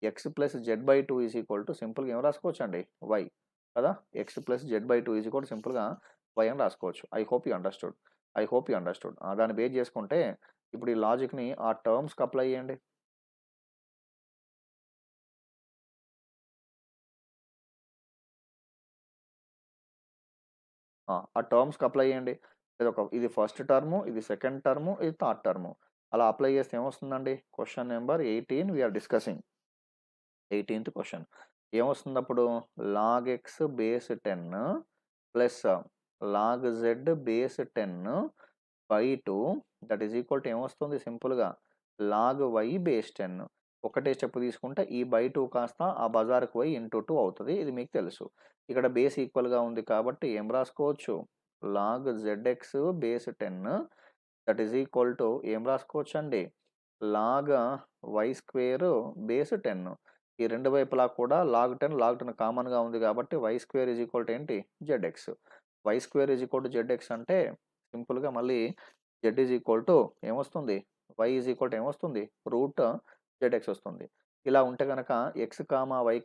X plus z by 2 is equal to సింపుల్‌గా ఏం రాసుకోవచ్చండి? వై కదా! X plus z by 2 is equal to సింపుల్‌గా వై అని రాసుకోవచ్చు. I hope you understood. I hope you understood. దాన్ని బేస్ చేసుకుంటే ఇప్పుడు ఈ లాజిక్‌ని ఆ టర్మ్స్‌కి అప్లై చేయండి. ఆ టర్మ్స్‌కి అప్లై చేయండి. ఇది ఫస్ట్ టర్ము, ఇది సెకండ్ టర్ము, ఇది థర్డ్ టర్ము. అలా అప్లై చేస్తే ఏమొస్తుందండి? Question number 18 we are discussing. 18థ్ క్వెషన్. ఏమొస్తుందప్పుడు? Log x base 10 plus log z base 10 by 2 that is equal to ఏమొస్తుంది సింపుల్‌గా లాగ్ వై బేస్ 10. ఒకటే స్టెప్ తీసుకుంటే ఈ బై 2 కాస్త ఆ బజార్‌కి పోయి ఇంటూ 2 అవుతది. ఇది మీకు తెలుసు. ఇక్కడ బేస్ ఈక్వల్‌గా ఉంది కాబట్టి ఏం రాసుకోవచ్చు? Log z x base 10 that is equal to ఏం రాసుకోవచ్చండి? Log y square base 10. ఈ రెండు వైపులా కూడా లాగ్ 10 కామన్‌గా ఉంది కాబట్టి y square is equal to ఏంటి? Z x. Y square is equal to z x అంటే సింపుల్‌గా మళ్ళీ జెడ్ ఈజ్ ఈక్వల్ టు ఏమొస్తుంది? వై ఈజ్ ఈక్వల్ టు ఏమొస్తుంది? రూట్ జెడ్ఎక్స్ వస్తుంది. ఇలా ఉంటే గనక ఎక్స్, వై,